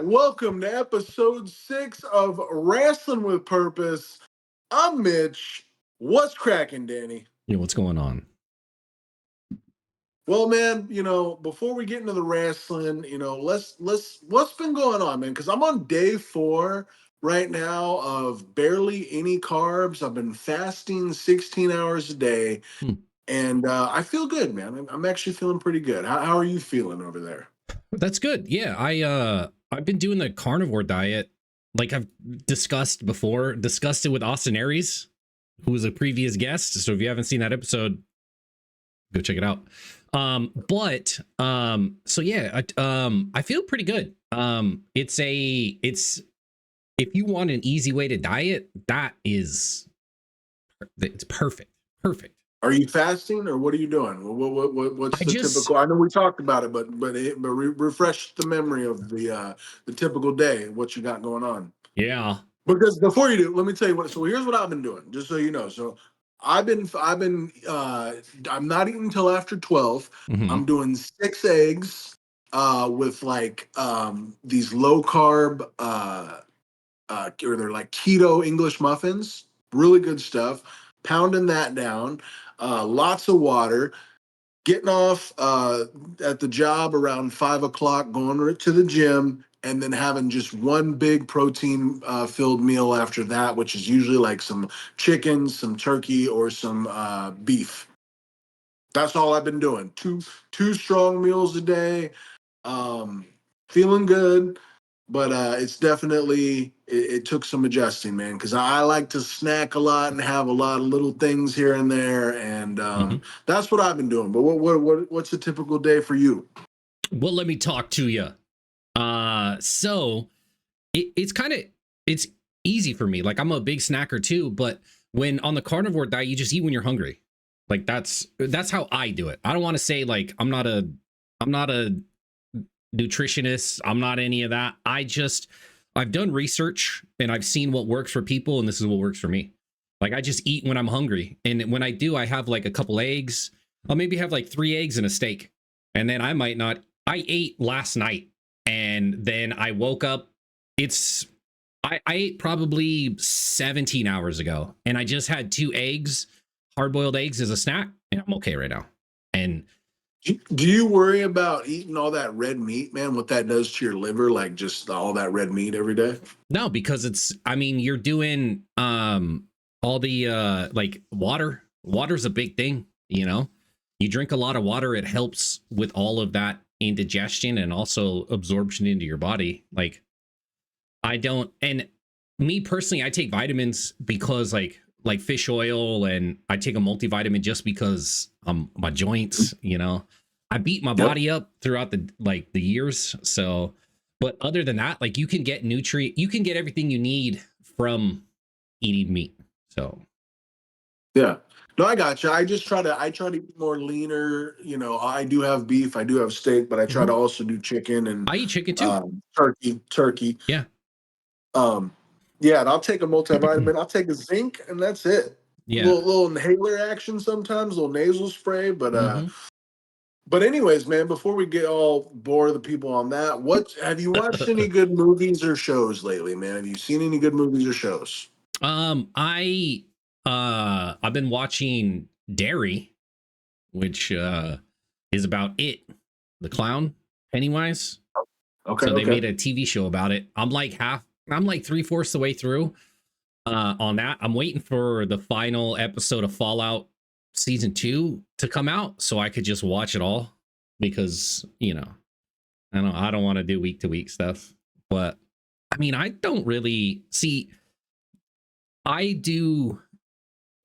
Welcome to episode 6 of Wrestling with Purpose. I'm Mitch. What's cracking, Danny? Yeah, what's going on? Well, man, before we get into the wrestling, let's what's been going on, man? Because I'm on day 4 right now of barely any carbs. I've been fasting 16 hours a day, Hmm. and I feel good, man. I'm actually feeling pretty good. How are you feeling over there? That's good. Yeah, I've been doing the carnivore diet, like I've discussed before. Discussed it with Austin Aries, who was a previous guest. So if you haven't seen that episode, go check it out. So yeah, I feel pretty good. It's if you want an easy way to diet, it's perfect. Perfect. Are you fasting or what are you doing? What's I the just typical? I know we talked about it, but refresh the memory of the typical day. What you got going on? yeah. Because before you do, let me tell you what. So here's what I've been doing, just so you know. So I'm not eating until after 12. I'm Hmm. doing 6 eggs with like these low carb or they're like keto English muffins. Really good stuff. Pounding that down. Lots of water. Getting off at the job around 5 o'clock, going right to the gym, and then having just one big protein filled meal after that, which is usually like some chicken, some turkey, or some beef. That's all I've been doing. Two strong meals a day. Um, Feeling good, but it's definitely it took some adjusting, man. Because I like to snack a lot and have a lot of little things here and there, and Hmm. that's what I've been doing. But what's a typical day for you? Well, let me talk to you. So it's kind of it's easy for me. Like I'm a big snacker too, but when on the carnivore diet, you just eat when you're hungry. Like that's how I do it. I don't want to say like I'm not a nutritionist. I'm not any of that. I've done research and I've seen what works for people, and this is what works for me. Like I just eat when I'm hungry, and when I do, I have like a couple eggs. I'll maybe have like 3 eggs and a steak, and then I might not. I ate last night, and then I woke up. It's I ate probably 17 hours ago, and I just had 2 eggs, hard boiled eggs as a snack, and I'm okay right now. And Do you worry about eating all that red meat, man? What that does to your liver, like just all that red meat every day? no, because I mean, you're doing all the like water. Water's a big thing, you know. You drink a lot of water, it helps with all of that indigestion and also absorption into your body. Like I don't and me personally, I take vitamins because like fish oil, and I take a multivitamin just because my joints, you know. I beat my Yep. body up throughout the years, so but other than that, like you can get everything you need from eating meat. So, Yeah. No, I got you. I try to eat more leaner. I do have beef, I do have steak, but I try to mhm. also do chicken and I eat chicken too. turkey. Yeah. Um, yeah, and I'll take a multivitamin. I'll take a zinc, and that's it. Yeah. Little inhaler action sometimes, little nasal spray. Hmm. But anyways, man, before we get all bore the people on that, what have you watched any good movies or shows lately, man? Have you seen any good movies or shows? I've been watching Dairy, which is about it, the clown, Pennywise. Okay, So they okay. made a TV show about it. I'm like 3/4 the way through on that. I'm waiting for the final episode of Fallout season 2 to come out so I could just watch it all, because, I don't want to do week to week stuff. But I mean, I don't really see I do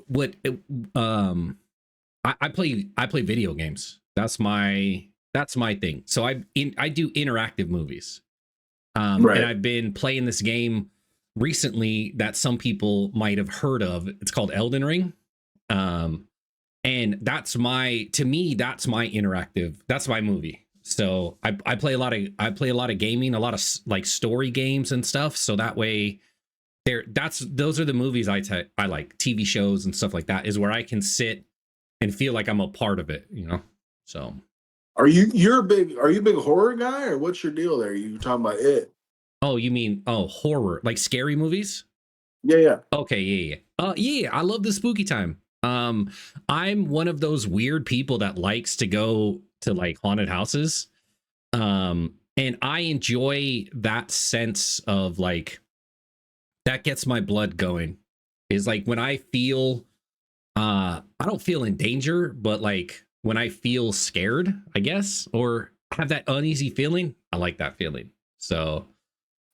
what I play video games. That's my thing. So I do interactive movies. And Right. I've been playing this game recently that some people might have heard of. It's called Elden Ring. Um, and to me, that's my interactive, that's my movie. So I play a lot of gaming, a lot of like story games and stuff. So that way those are the movies I like, TV shows and stuff like that, is where I can sit and feel like I'm a part of it, you know? So Are you a big horror guy or what's your deal there? You talking about it? Oh, you mean horror, like scary movies? Yeah, yeah. Okay, yeah, yeah. Yeah, I love the spooky time. I'm one of those weird people that likes to go to like haunted houses. And I enjoy that sense of like that gets my blood going. Is like when I feel I don't feel in danger, but like when I feel scared, I guess, or have that uneasy feeling, I like that feeling. So,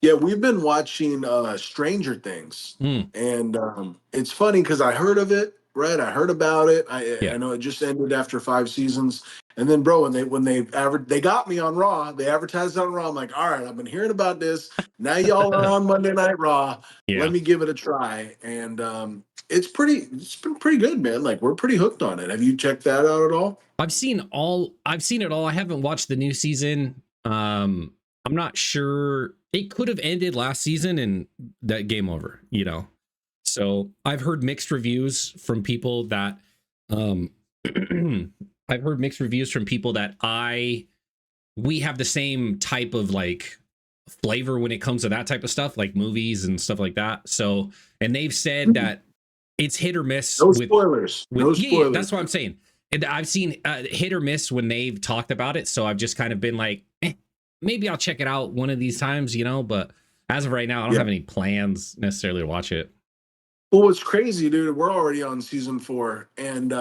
Yeah, we've been watching Stranger Things, mm, and it's funny because I heard of it, right? I heard about it. I yeah. know it just ended after 5 seasons, and then bro, they got me on Raw. They advertised on Raw. I'm like, all right, I've been hearing about this. Now y'all are on Monday Night Raw. Let Yeah. me give it a try, and it's been pretty good, man. Like we're pretty hooked on it. Have you checked that out at all? I've seen it all. I haven't watched the new season. I'm not sure. It could have ended last season and that game over, you know. So I've heard mixed reviews from people that um I've heard mixed reviews from people that we have the same type of like flavor when it comes to that type of stuff, like movies and stuff like that. So, and they've said that it's hit or miss No with spoilers. No yeah, spoilers. that's what I'm saying. And I've seen hit or miss when they've talked about it. So I've just kind of been like, maybe I'll check it out one of these times, you know. But as of right now, I don't Yeah. have any plans necessarily to watch it. Well, it's crazy, dude. We're already on season 4, and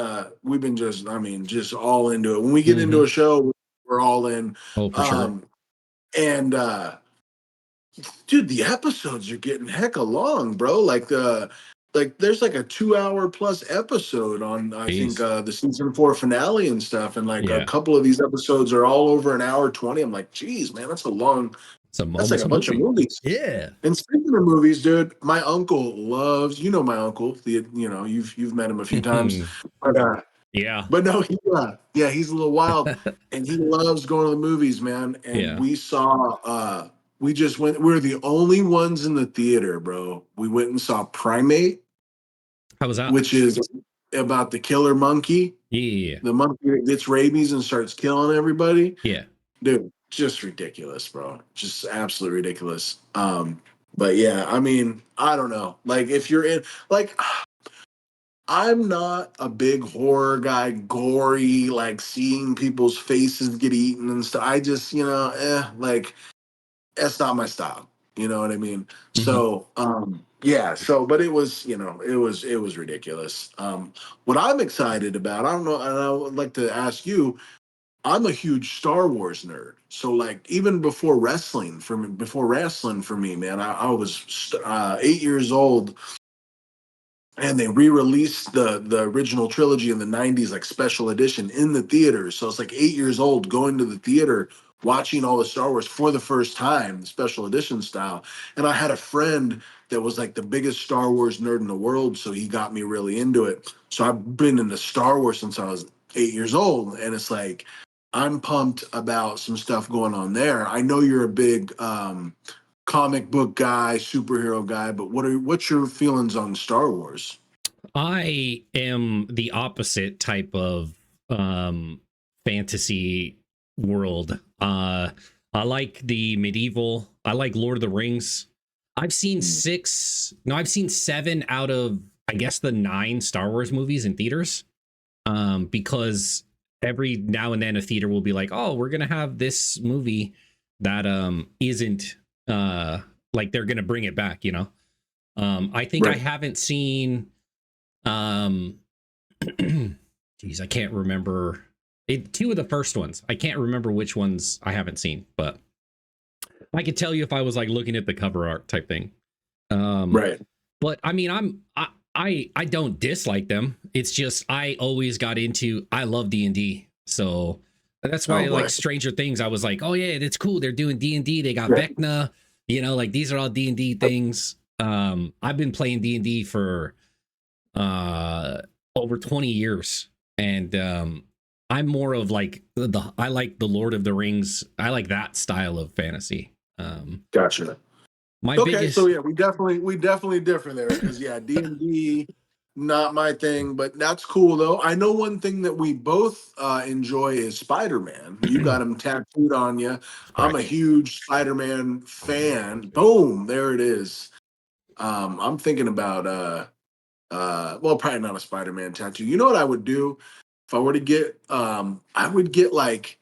we've been just all into it. When we get into Mm-hmm. a show, we're all in. Oh, for sure. Um, and dude, the episodes are getting hecka long, bro. There's like a 2 hour plus episode on I think Jeez. the season 4 finale and stuff, and like a Yeah. couple of these episodes are all over an hour 20. I'm like, geez, man, that's a long. It's a, That's like almost a a bunch of movie. movies. Yeah. And speaking of movies, dude, my uncle loves, my uncle, you've met him a few times, but Yeah. no, yeah, he's a little wild, and he loves going to the movies, man. And Yeah. we just went. We're the only ones in the theater, bro. We went and saw Primate, How was that? which is about the killer monkey, Yeah. the monkey that gets rabies and starts killing everybody. Yeah. Dude, just ridiculous, bro. Just absolutely ridiculous. But yeah, I mean, I don't know. Like if you're in like I'm not a big horror guy, gory, like seeing people's faces get eaten and stuff. I just, like that's not my style. You know what I mean? Mm-hmm. So, yeah, but it was ridiculous. What I'm excited about, I don't know, and I would like to ask you, I'm a huge Star Wars nerd. So like even before wrestling for me, man, I was 8 years old, and they re-released the original trilogy in the 90s, like special edition in the theaters. So it's like 8 years old going to the theater watching all the Star Wars for the first time, the special edition style. And I had a friend that was like the biggest Star Wars nerd in the world, so he got me really into it. So I've been into Star Wars since I was 8 years old, and it's like I'm pumped about some stuff going on there. I know you're a big comic book guy, superhero guy, but what's your feelings on Star Wars? I am the opposite type of um fantasy world. I like the medieval. I like Lord of the Rings. I've seen 7 out of I guess the 9 Star Wars movies in theaters. Because every now and then a theater will be like, "Oh, we're going to have this movie that isn't like they're going to bring it back, you know." I think I Right. haven't seen um, geez, I can't remember. 2 of the first ones. I can't remember which ones I haven't seen, but I could tell you if I was like looking at the cover art type thing. Um, Right. but I mean, I don't dislike them. It's just I always got into. I love D&D, so that's Oh why like boy. Stranger Things. I was like, oh yeah, it's cool. They're doing D&D. They got Yeah. Vecna. You know, like these are all D&D things. I've been playing D&D for uh over 20 years, and I'm more of like the I like the Lord of the Rings. I like that style of fantasy. Gotcha. My Okay, so biggest yeah, we definitely differ there because yeah, D&D. Not my thing, but that's cool though. I know one thing that we both enjoy is Spider-Man. You got him tattooed on you. I'm a Correct. huge Spider-Man fan. Boom, there it is. I'm thinking about well, probably not a Spider-Man tattoo. You know what I would do if I were to get I would get like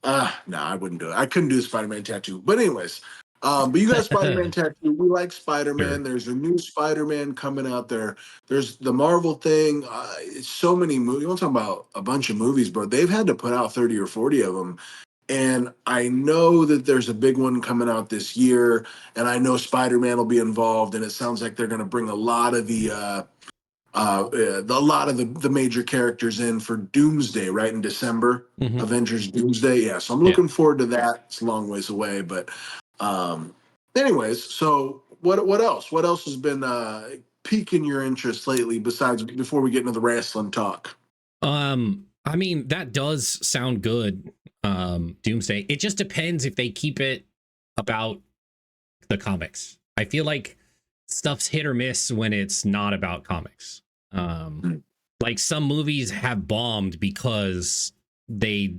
no, I wouldn't do it. I couldn't do a Spider-Man tattoo. But anyways, but you got a Spider-Man tattoo. We like Spider-Man. Sure. There's a new Spider-Man coming out there. There's the Marvel thing. It's so many movies. You want to talk about a bunch of movies, bro? They've had to put out 30 or 40 of them. And I know that there's a big one coming out this year, and I know Spider-Man will be involved. And it sounds like they're going to bring a lot of a lot of the major characters in for Doomsday, right in December. Hmm. Avengers Doomsday. Yeah, so I'm Yeah. looking forward to that. It's a long ways away, but um, anyways. So what else? What else has been piquing your interest lately? Besides, before we get into the wrestling talk. I mean, that does sound good. Doomsday. It just depends if they keep it about the comics. I feel like stuff's hit or miss when it's not about comics. Um, Mm. like some movies have bombed because they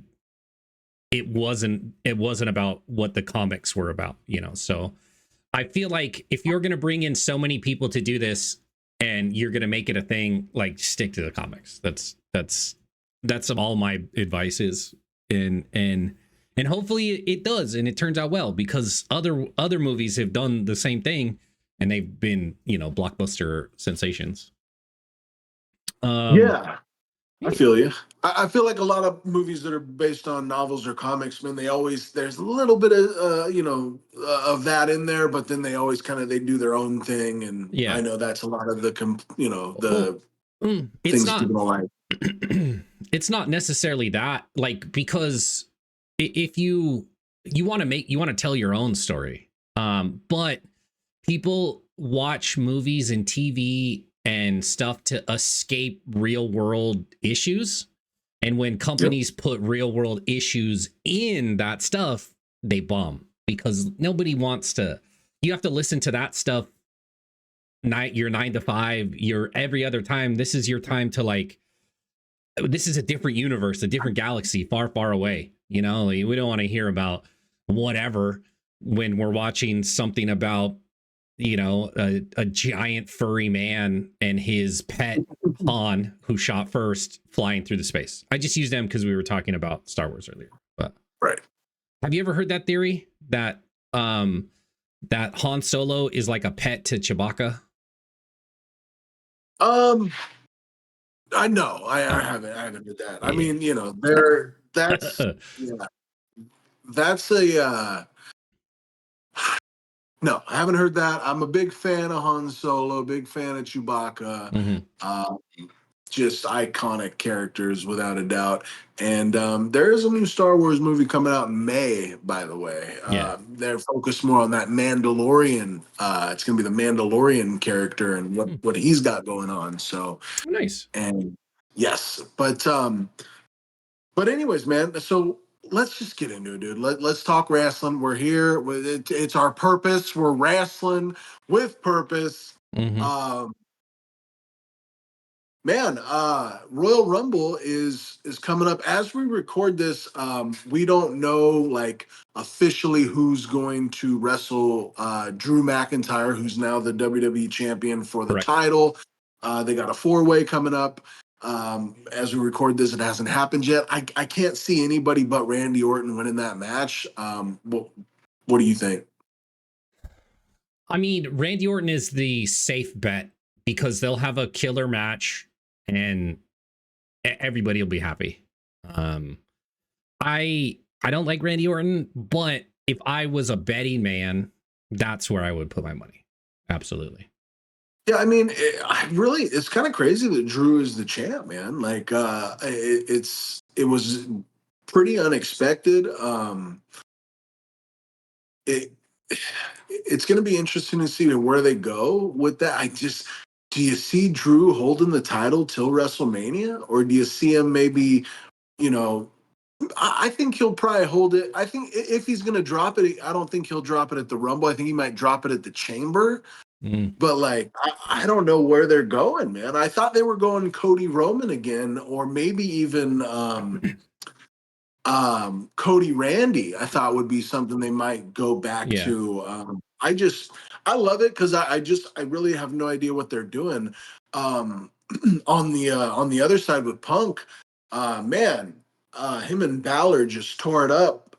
it wasn't about what the comics were about, you know. So I feel like if you're going to bring in so many people to do this and you're going to make it a thing, like stick to the comics. That's all my advice is. And hopefully it does and it turns out well, because other movies have done the same thing and they've been, blockbuster sensations. Um Yeah, I feel you. I feel like a lot of movies that are based on novels or comics, man, they always there's a little bit of of that in there, but then they always kind of they do their own thing, and I yeah. know that's a lot of the Well, the it's things not people don't like. it's not necessarily that, like, because if you want to tell your own story, but people watch movies and TV and stuff to escape real world issues, and when Yep. companies put real world issues in that stuff, they bomb, because nobody wants to. You have to listen to that stuff night your 9 to 5, your every other time. This is your time to, like, this is a different universe, a different galaxy, far, far away. Like, we don't want to hear about whatever when we're watching something about, a giant furry man and his pet Han, who shot first, flying through the space. I just used them because we were talking about Star Wars earlier. But Right. have you ever heard that theory that that Han Solo is like a pet to Chewbacca? Um, I know. I haven't did that. I Yeah. mean, there that's yeah, that's a no, I haven't heard that. I'm a big fan of Han Solo, big fan of Chewbacca. Hmm. Uh, just iconic characters without a doubt. And there is a new Star Wars movie coming out in May, by the way. Yeah. They're focused more on that Mandalorian. It's going to be the Mandalorian character and what Hmm. what he's got going on. So, Nice. and yes, but anyways, man. So let's just get into it, dude. Let's talk wrestling. We're here. It's our purpose. We're wrestling with purpose. Hmm. Um, Man, Royal Rumble is coming up as we record this. We don't know like officially who's going to wrestle Drew McIntyre, who's now the WWE champion for the Correct. title. They got a four-way coming up. As we record this, it hasn't happened yet. I can't see anybody but Randy Orton winning that match. What do you think? I mean, Randy Orton is the safe bet because they'll have a killer match and everybody will be happy. Um, I don't like Randy Orton, but if I was a betting man, that's where I would put my money. Absolutely. Yeah, I mean, it's kind of crazy that Drew is the champ, man. Like, it was pretty unexpected. It it's going to be interesting to see where they go with that. Do you see Drew holding the title till WrestleMania, or do you see him maybe, you know, I think he'll probably hold it. I think if he's going to drop it, I don't think he'll drop it at the Rumble. I think he might drop it at the Chamber. Mm. But like, I don't know where they're going, man. I thought they were going Cody Roman again, or maybe even Cody Randy. I thought would be something they might go back Yeah. to. I love it because I really have no idea what they're doing. Um, on the other side with Punk, man, him and Balor just tore it up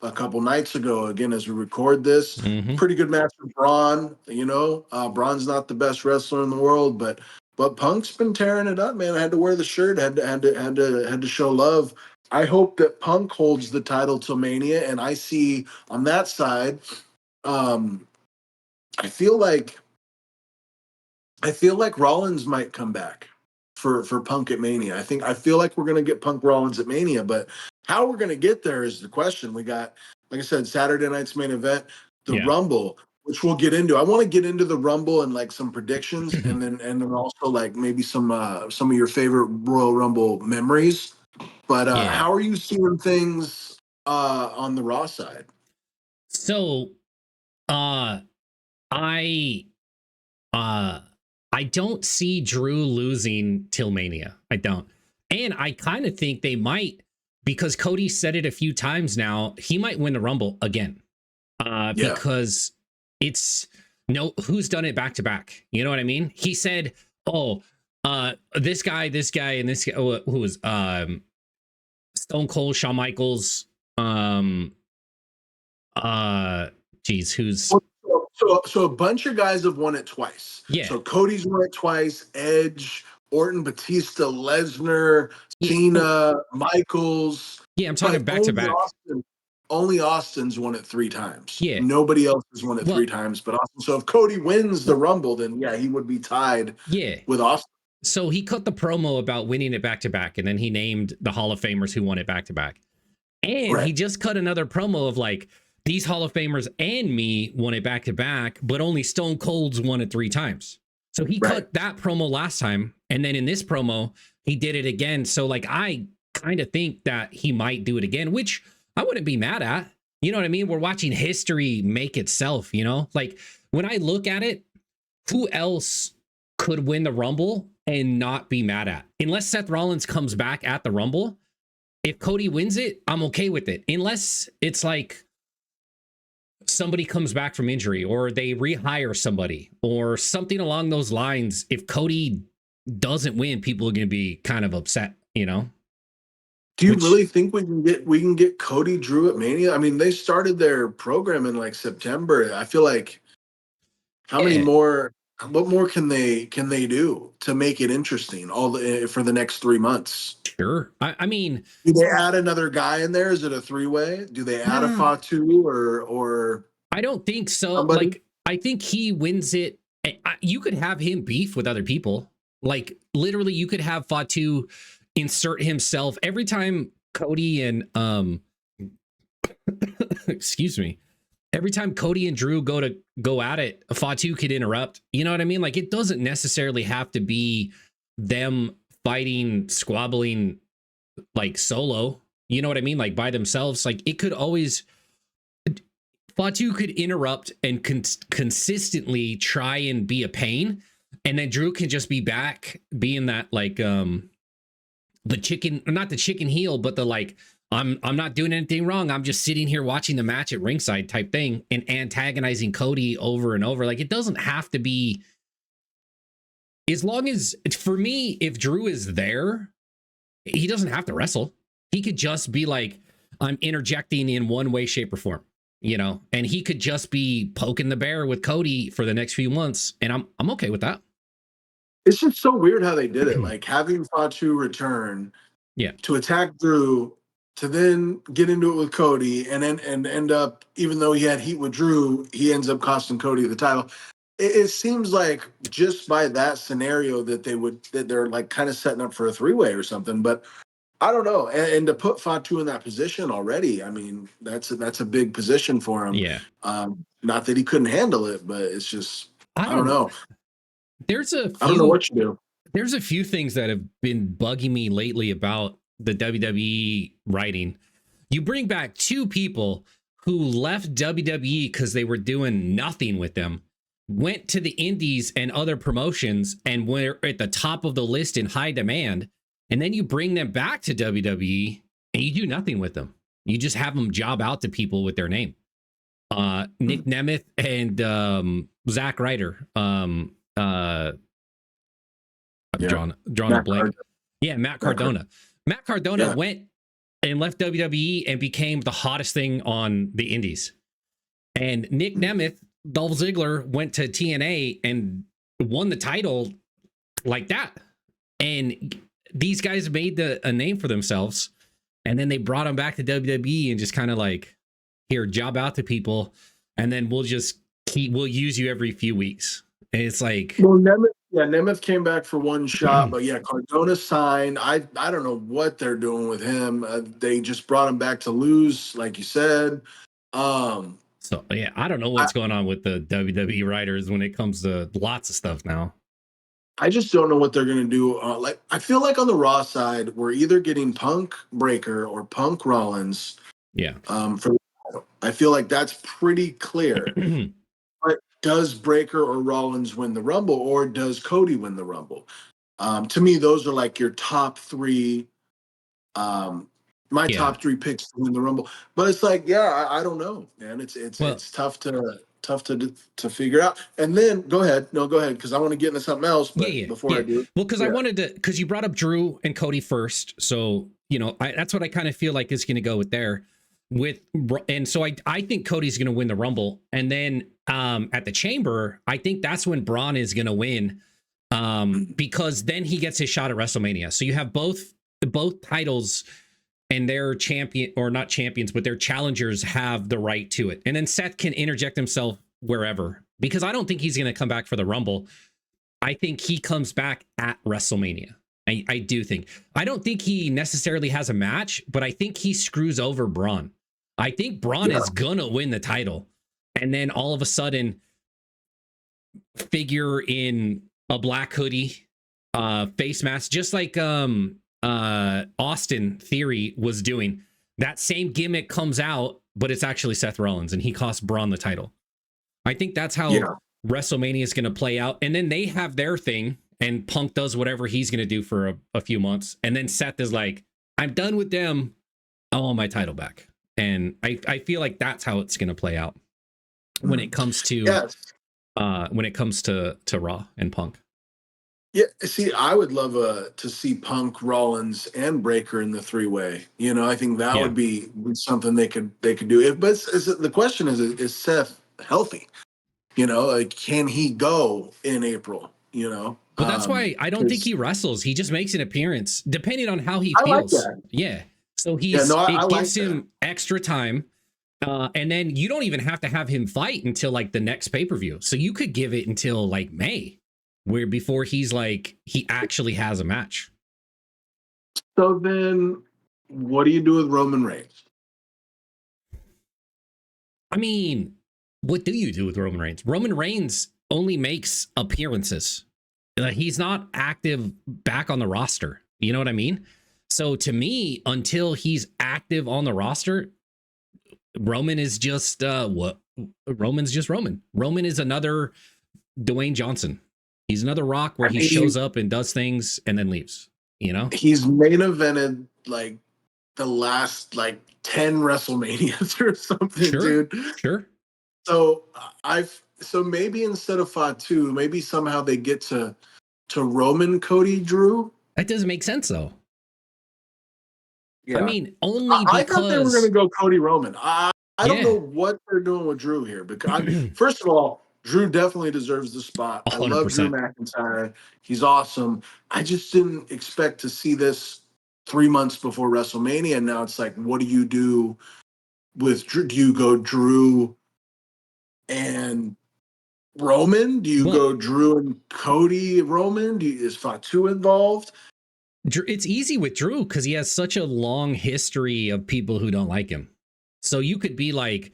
a couple nights ago. Again, as we record this, Hmm. pretty good match with Braun. Braun's not the best wrestler in the world, but Punk's been tearing it up, man. I had to wear the shirt, had to show love. I hope that Punk holds the title till Mania, and I see on that side. Um, I feel like Rollins might come back for Punk at Mania. I feel like we're gonna get Punk Rollins at Mania, but how we're gonna get there is the question. We got, like I said, Saturday night's main event, the Yeah. Rumble, which we'll get into. I want to get into the Rumble and like some predictions, and then also like maybe some of your favorite Royal Rumble memories. But Yeah. how are you seeing things on the Raw side? So, uh, I uh I don't see Drew losing till Mania. I don't. And I kind of think they might, because Cody said it a few times now, he might win the Rumble again. Yeah, Because it's no, who's done it back to back. You know what I mean? He said, "Oh, this guy, and this guy, who was Stone Cold, Shawn Michaels, um, uh, geez, who's so a bunch of guys have won it twice. yeah, So Cody's won it twice. Edge, Orton, Batista, Lesnar, yeah, oh, Cena, Michaels, yeah. I'm talking but back to back. Only Austin's won it three times. Yeah, Nobody else has won it three well, times but Austin. So if Cody wins the well, Rumble, then yeah, he would be tied yeah. with Austin. So he cut the promo about winning it back to back, and then he named the Hall of Famers who won it back to back. And Right, he just cut another promo of like, these Hall of Famers and me won it back to back, but only Stone Cold's won it three times. So he right. cut that promo last time. And then in this promo, he did it again. So like, I kind of think that he might do it again, which I wouldn't be mad at. You know what I mean? We're watching history make itself, you know? Like when I look at it, who else could win the Rumble and not be mad at? Unless Seth Rollins comes back at the Rumble, if Cody wins it, I'm okay with it. Unless it's like somebody comes back from injury or they rehire somebody or something along those lines. If Cody doesn't win, people are going to be kind of upset, you know? Do you Which, really think we can get Cody Drew at Mania? I mean, they started their program in like September. I feel like how many yeah, more? What more can they do to make it interesting? For the next 3 months. sure. I mean, Do they add another guy in there? Is it a three-way? Do they add a nah, Fatu or I don't think so. somebody? Like, I think he wins it. You could have him beef with other people. Like, literally, you could have Fatu insert himself every time Cody and excuse me, every time Cody and Drew go at it, Fatu could interrupt. You know what I mean? Like it doesn't necessarily have to be them fighting, squabbling like solo. You know what I mean? Like by themselves. Like it could always Fatu could interrupt and consistently try and be a pain, and then Drew can just be back being that like the chicken, not the chicken heel, but the like, I'm not doing anything wrong. I'm just sitting here watching the match at ringside type thing and antagonizing Cody over and over. Like it doesn't have to be, as long as, for me, if Drew is there, he doesn't have to wrestle. He could just be like, I'm interjecting in one way, shape, or form, you know, and he could just be poking the bear with Cody for the next few months. And I'm okay with that. It's just so weird how they did it. Like having Fatu return Yeah. to attack Drew, to then get into it with Cody, and end up, even though he had heat with Drew, he ends up costing Cody the title. It seems like just by that scenario that they're like kind of setting up for a three-way or something. But I don't know. And to put Fatu in that position already, I mean, that's a big position for him. Yeah. Not that he couldn't handle it, but it's just I I don't don't know. know. There's a I don't know few what you do. there's a few things that have been bugging me lately about the WWE writing. You bring back two people who left WWE because they were doing nothing with them. went to the indies and other promotions and were at the top of the list in high demand, and then you bring them back to WWE and you do nothing with them. You just have them job out to people with their name. Nick Nemeth and Zack Ryder. I've drawn a blank. Yeah, Matt Cardona. Matt Cardona went and left WWE and became the hottest thing on the indies. And Nick Nemeth, Dolph Ziggler, went to TNA and won the title like that. And these guys made a name for themselves. And then they brought them back to WWE and just kind of like, here, job out to people. And then we'll use you every few weeks. And it's like, well, Nemeth came back for one shot, but yeah, Cardona signed. I don't know what they're doing with him. They just brought him back to lose, like you said. So yeah, I don't know what's going on with the WWE writers when it comes to lots of stuff now. I just don't know what they're gonna do. Like I feel like on the Raw side, we're either getting Punk Breaker or Punk Rollins. Yeah. I feel like that's pretty clear. But does Breaker or Rollins win the Rumble, or does Cody win the Rumble? To me, those are like your top three. Top three picks to win the Rumble. But it's like, yeah, I don't know, man. It's tough to figure out. And then go ahead, because I want to get into something else. But before I do, well, because I wanted to, because you brought up Drew and Cody first, so that's what I kind of feel like is going to go with there. And so I think Cody's going to win the Rumble, and then at the Chamber, I think that's when Braun is going to win, because then he gets his shot at WrestleMania. So you have both titles, and their champion, or not champions, but their challengers have the right to it. And then Seth can interject himself wherever, because I don't think he's going to come back for the Rumble. I think he comes back at WrestleMania. I do think. I don't think he necessarily has a match, but I think he screws over Braun. I think Braun is going to win the title. And then all of a sudden, figure in a black hoodie, face mask, just like Austin Theory was doing. That same gimmick comes out, but it's actually Seth Rollins, and he costs Braun the title. I think that's how WrestleMania is going to play out. And then they have their thing, and Punk does whatever he's going to do for a few months. And then Seth is like, I'm done with them. I want my title back. And I feel like that's how it's going to play out when it comes to Raw and Punk. Yeah, see, I would love to see Punk, Rollins, and Breaker in the three-way. I think that would be something they could do. The question is Seth healthy? Like, can he go in April? But that's why I don't think he wrestles. He just makes an appearance, depending on how he feels. Like that. Yeah. So it gives him extra time. And then you don't even have to have him fight until like the next pay-per-view. So you could give it until like May, where before he's like, he actually has a match. So then what do you do with Roman Reigns? I mean, what do you do with Roman Reigns? Roman Reigns only makes appearances. He's not active back on the roster. You know what I mean? So to me, until he's active on the roster, Roman is just Roman's just Roman. Roman is another Dwayne Johnson. He's another Rock where he shows up and does things and then leaves. He's main evented like the last like 10 WrestleManias or something, dude. Sure. So maybe instead of Fatu, maybe somehow they get to Roman, Cody, Drew. That doesn't make sense though. Yeah. I mean, only because I thought they were going to go Cody Roman. I don't know what they're doing with Drew here, because first of all, Drew definitely deserves the spot. 100%. I love Drew McIntyre. He's awesome. I just didn't expect to see this 3 months before WrestleMania. And now it's like, what do you do with Drew? Do you go Drew and Roman? Do you go Drew and Cody Roman? Is Fatu involved? It's easy with Drew because he has such a long history of people who don't like him. So you could be like,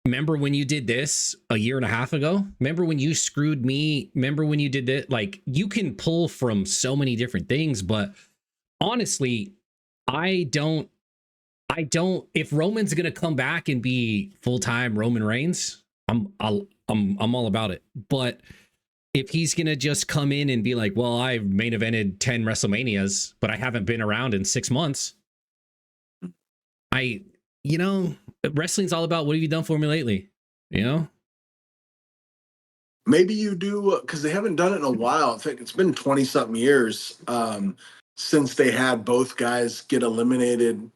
remember when you did this a year and a half ago? Remember when you screwed me? Remember when you did that? Like, you can pull from so many different things, but honestly, I don't, if Roman's going to come back and be full-time Roman Reigns, I'm I'm all about it. But if he's gonna just come in and be like, well, I've main evented 10 WrestleManias, but I haven't been around in 6 months, I, you know, wrestling's all about what have you done for me lately? You know? Maybe you do because they haven't done it in a while. I think it's been 20 something years since they had both guys get eliminated.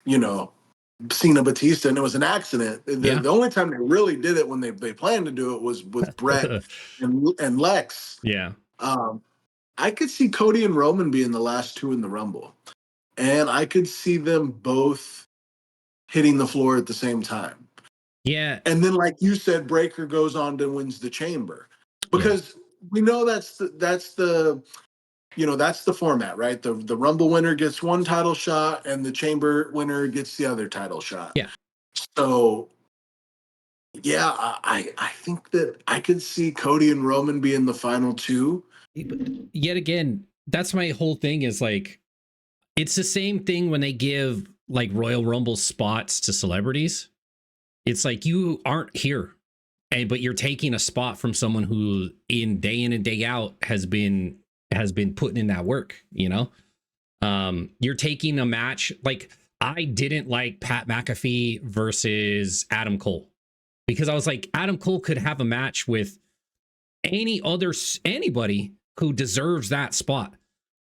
You know, Cena Batista, and it was an accident. Yeah. The only time they really did it when they planned to do it was with Brett and Lex. Yeah. Um, I could see Cody and Roman being the last two in the Rumble, and I could see them both hitting the floor at the same time. Yeah. And then, like you said, Breaker goes on to wins the Chamber Yeah. because we know that's the that's the format, right? The Rumble winner gets one title shot, and the Chamber winner gets the other title shot. Yeah. So yeah, I think that I could see Cody and Roman being the final two. But yet again, that's my whole thing is like, it's the same thing when they give like Royal Rumble spots to celebrities. It's like you aren't here, but you're taking a spot from someone who in and day out has been putting in that work, you know? You're taking a match like I didn't like Pat McAfee versus Adam Cole because I was like, Adam Cole could have a match with anybody who deserves that spot.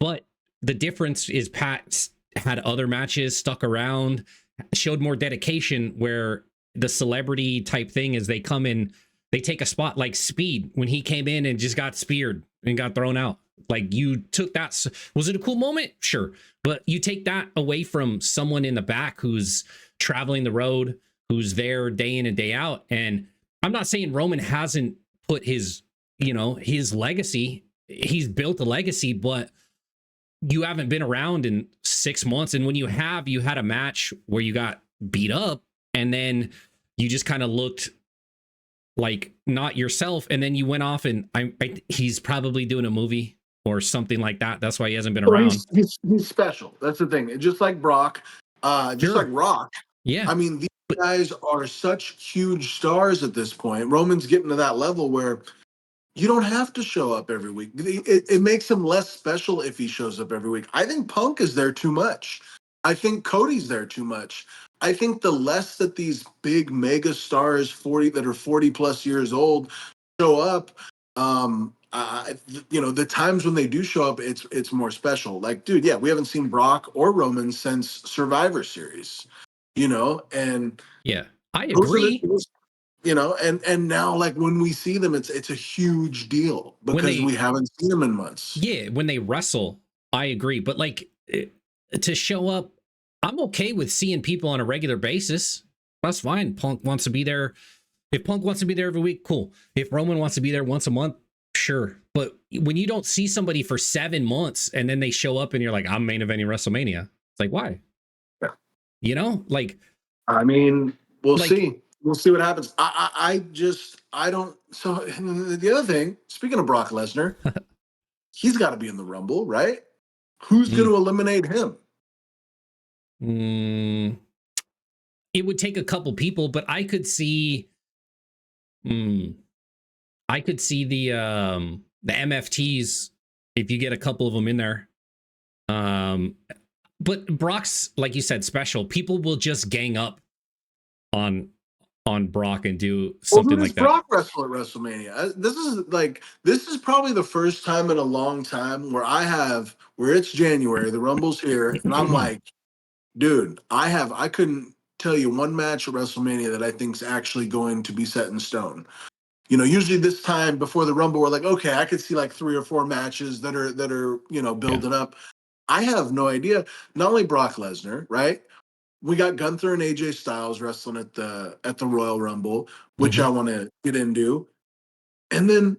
But the difference is Pat had other matches, stuck around, showed more dedication, where the celebrity type thing is they come in, they take a spot like Speed when he came in and just got speared and got thrown out. Like you took that. Was it a cool moment? Sure. But you take that away from someone in the back who's traveling the road, who's there day in and day out. And I'm not saying Roman hasn't put his legacy, he's built a legacy, but you haven't been around in 6 months. And when you have, you had a match where you got beat up and then you just kind of looked like not yourself. And then you went off and he's probably doing a movie or something like that. That's why he hasn't been Well, around. he's special. That's the thing. Just like Brock, just like Sure. Rock. Yeah. I mean, these But guys are such huge stars at this point. Roman's getting to that level where you don't have to show up every week. It makes him less special if he shows up every week. I think Punk is there too much. I think Cody's there too much. I think the less that these big mega stars, 40 that are 40 plus years old, show up, the times when they do show up, it's more special. Like, dude, yeah, we haven't seen Brock or Roman since Survivor Series, and yeah, I those are agree. and now like when we see them, it's a huge deal When because we they, haven't seen them in months. yeah, when they wrestle, I agree. But like to show up, I'm okay with seeing people on a regular basis. That's fine. Punk wants to be there. If Punk wants to be there every week, cool. If Roman wants to be there once a month, sure. But when you don't see somebody for 7 months and then they show up and you're like, I'm main eventing WrestleMania, it's like, why? Yeah. Like, I mean, we'll like, see. We'll see what happens. I don't. So the other thing, speaking of Brock Lesnar, he's got to be in the Rumble, right? Who's going mm, to eliminate him? mm, it would take a couple people, but I could see, mm, I could see the MFTs if you get a couple of them in there. Um, but Brock's, like you said, special. People will just gang up on Brock and do Well, who something does like that. Brock wrestle at WrestleMania? This is probably the first time in a long time where it's January, the Rumble's here, and I'm like, dude, I couldn't tell you one match at WrestleMania that I think's actually going to be set in stone. Usually this time before the Rumble, we're like, okay, I could see like 3 or 4 matches that are Yeah. building up. I have no idea. Not only Brock Lesnar, right? We got Gunther and AJ Styles wrestling at the Royal Rumble, which I Mm-hmm. want to get into, and then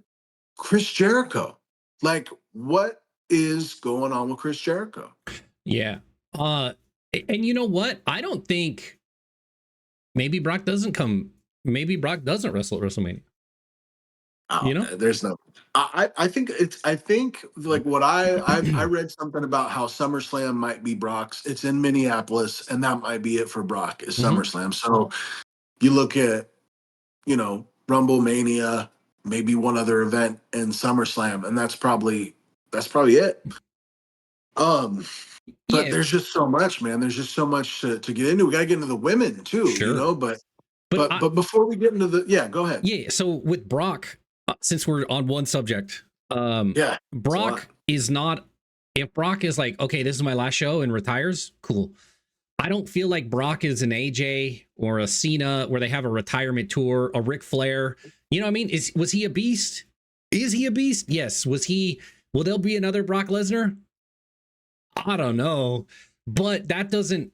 Chris Jericho. Like, what is going on with Chris Jericho? Yeah. And you know what? I don't think maybe Brock doesn't come. Maybe Brock doesn't wrestle at WrestleMania. Oh, You know? there's no. I think like what I read something about how SummerSlam might be Brock's. It's in Minneapolis, and that might be it for Brock is Mm-hmm. SummerSlam. So you look at Rumble Mania, maybe one other event, and SummerSlam, and that's probably it. Um, but Yeah, there's just so much, man. There's just so much to get into. We got to get into the women too, you sure. know. But But but before we get into the, yeah, go ahead. yeah, so with Brock, since we're on one subject, Yeah, it's a lot. Brock is not. If Brock is like, okay, this is my last show and retires, cool. I don't feel like Brock is an AJ or a Cena where they have a retirement tour, a Ric Flair. You know what I mean? Was he a beast? Is he a beast? Yes. Was he? Will there be another Brock Lesnar? I don't know, but that doesn't.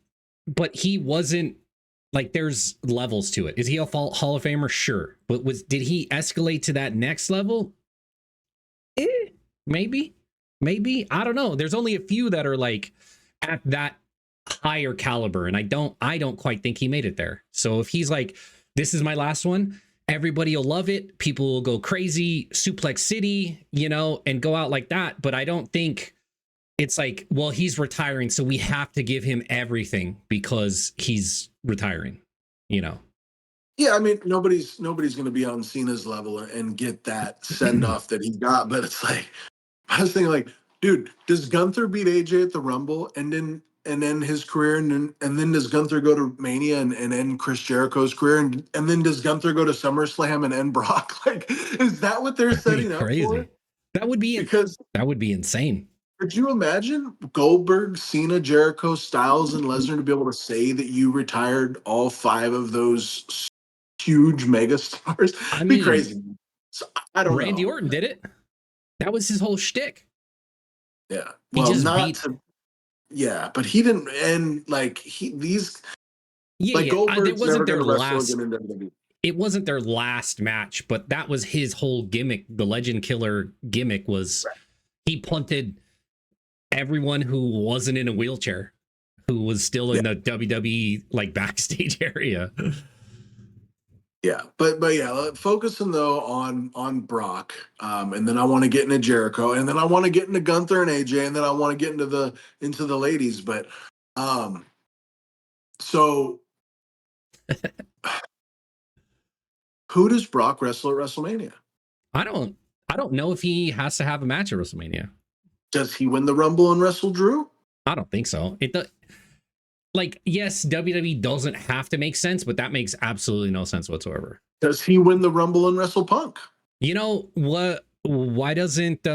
But he wasn't like. There's levels to it. Is he a Hall of Famer? Sure, but did he escalate to that next level? Maybe, maybe. I don't know. There's only a few that are like at that higher caliber, and I don't quite think he made it there. So if he's like, this is my last one, everybody will love it. People will go crazy, Suplex City, and go out like that. But I don't think it's like, well, he's retiring, so we have to give him everything because he's retiring, Yeah, I mean, nobody's going to be on Cena's level and get that send off that he got. But it's like, I was thinking, like, dude, does Gunther beat AJ at the Rumble and then his career, and then does Gunther go to Mania and end Chris Jericho's career, and then does Gunther go to SummerSlam and end Brock? Like, is that what they're That'd be setting up for? crazy. That would be Because that would be insane. could you imagine Goldberg, Cena, Jericho, Styles, and Lesnar to be able to say that you retired all five of those huge megastars? I Be mean, crazy. So I don't Randy know. Orton did it. That was his whole shtick. Yeah. He Well, just not beat. to. Yeah, but he didn't. And like these, Yeah, like yeah. There Goldberg's wasn't never their going to wrestle last. again in WWE. It wasn't their last match, but that was his whole gimmick. The Legend Killer gimmick was Right. he punted everyone who wasn't in a wheelchair, who was still in Yeah. the WWE like backstage area. Yeah, but yeah, focusing though on Brock, and then I want to get into Jericho, and then I want to get into Gunther and AJ, and then I want to get into the ladies. But so who does Brock wrestle at WrestleMania? I don't know if he has to have a match at WrestleMania. Does he win the Rumble and wrestle Drew? I don't think so. Like, yes, WWE doesn't have to make sense, but that makes absolutely no sense whatsoever. Does he win the Rumble and wrestle Punk? You know what? Why doesn't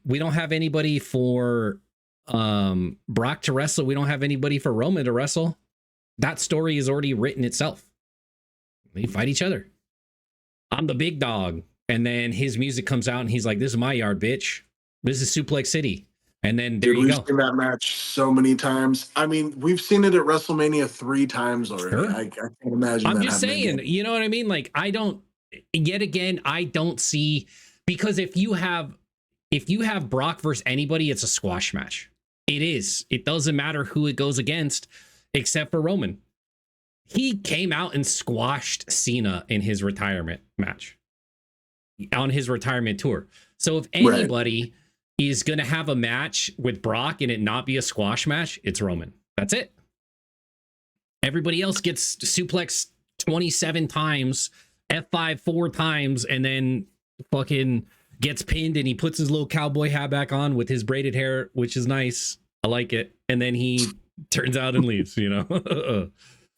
we don't have anybody for Brock to wrestle? We don't have anybody for Roman to wrestle. That story is already written itself. They fight each other. I'm the big dog. And then his music comes out and he's like, this is my yard, bitch. This is Suplex City. And then there you We've go. seen that match so many times. I mean, we've seen it at WrestleMania 3 times already. Sure. I can't imagine I'm that just happening saying, again. you know what I mean? Like, I don't see, because if you have Brock versus anybody, it's a squash match. It is. It doesn't matter who it goes against, except for Roman. He came out and squashed Cena in his retirement match on his retirement tour. So if anybody is going to have a match with Brock and it not be a squash match, it's Roman. That's it. Everybody else gets suplexed 27 times, F5 4 times, and then fucking gets pinned and he puts his little cowboy hat back on with his braided hair, which is nice. I like it. And then he turns out and leaves,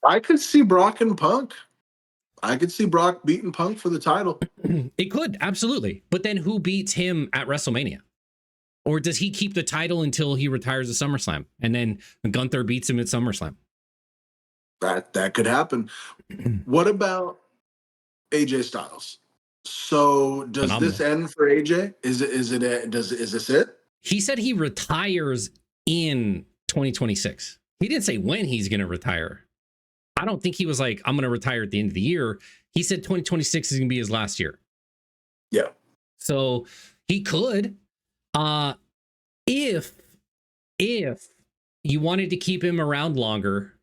I could see Brock and Punk. I could see Brock beating Punk for the title. It could, absolutely. But then who beats him at WrestleMania? Or does he keep the title until he retires at SummerSlam? And then Gunther beats him at SummerSlam? That could happen. What about AJ Styles? So does Phenomenal. this end for AJ? Is this it? He said he retires in 2026. He didn't say when he's going to retire. I don't think he was like, I'm going to retire at the end of the year. He said 2026 is going to be his last year. Yeah. So he could, if you wanted to keep him around longer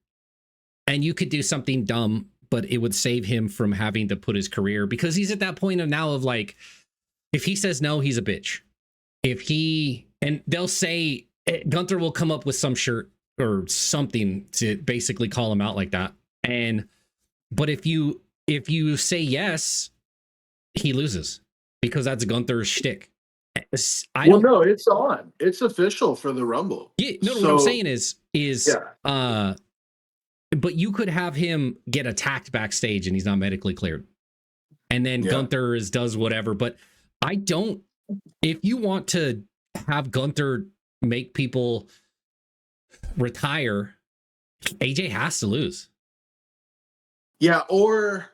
and you could do something dumb, but it would save him from having to put his career, because he's at that point of now of like, if he says no, he's a bitch. And they'll say, Gunther will come up with some shirt or something to basically call him out like that. But if you say yes, he loses because that's Gunther's shtick. I Well, don't. no, it's on. It's official for the Rumble. Yeah, no. What I'm So saying is yeah, but you could have him get attacked backstage and he's not medically cleared, and then yeah. Gunther does whatever. But I don't. If you want to have Gunther make people retire, AJ has to lose. Yeah, or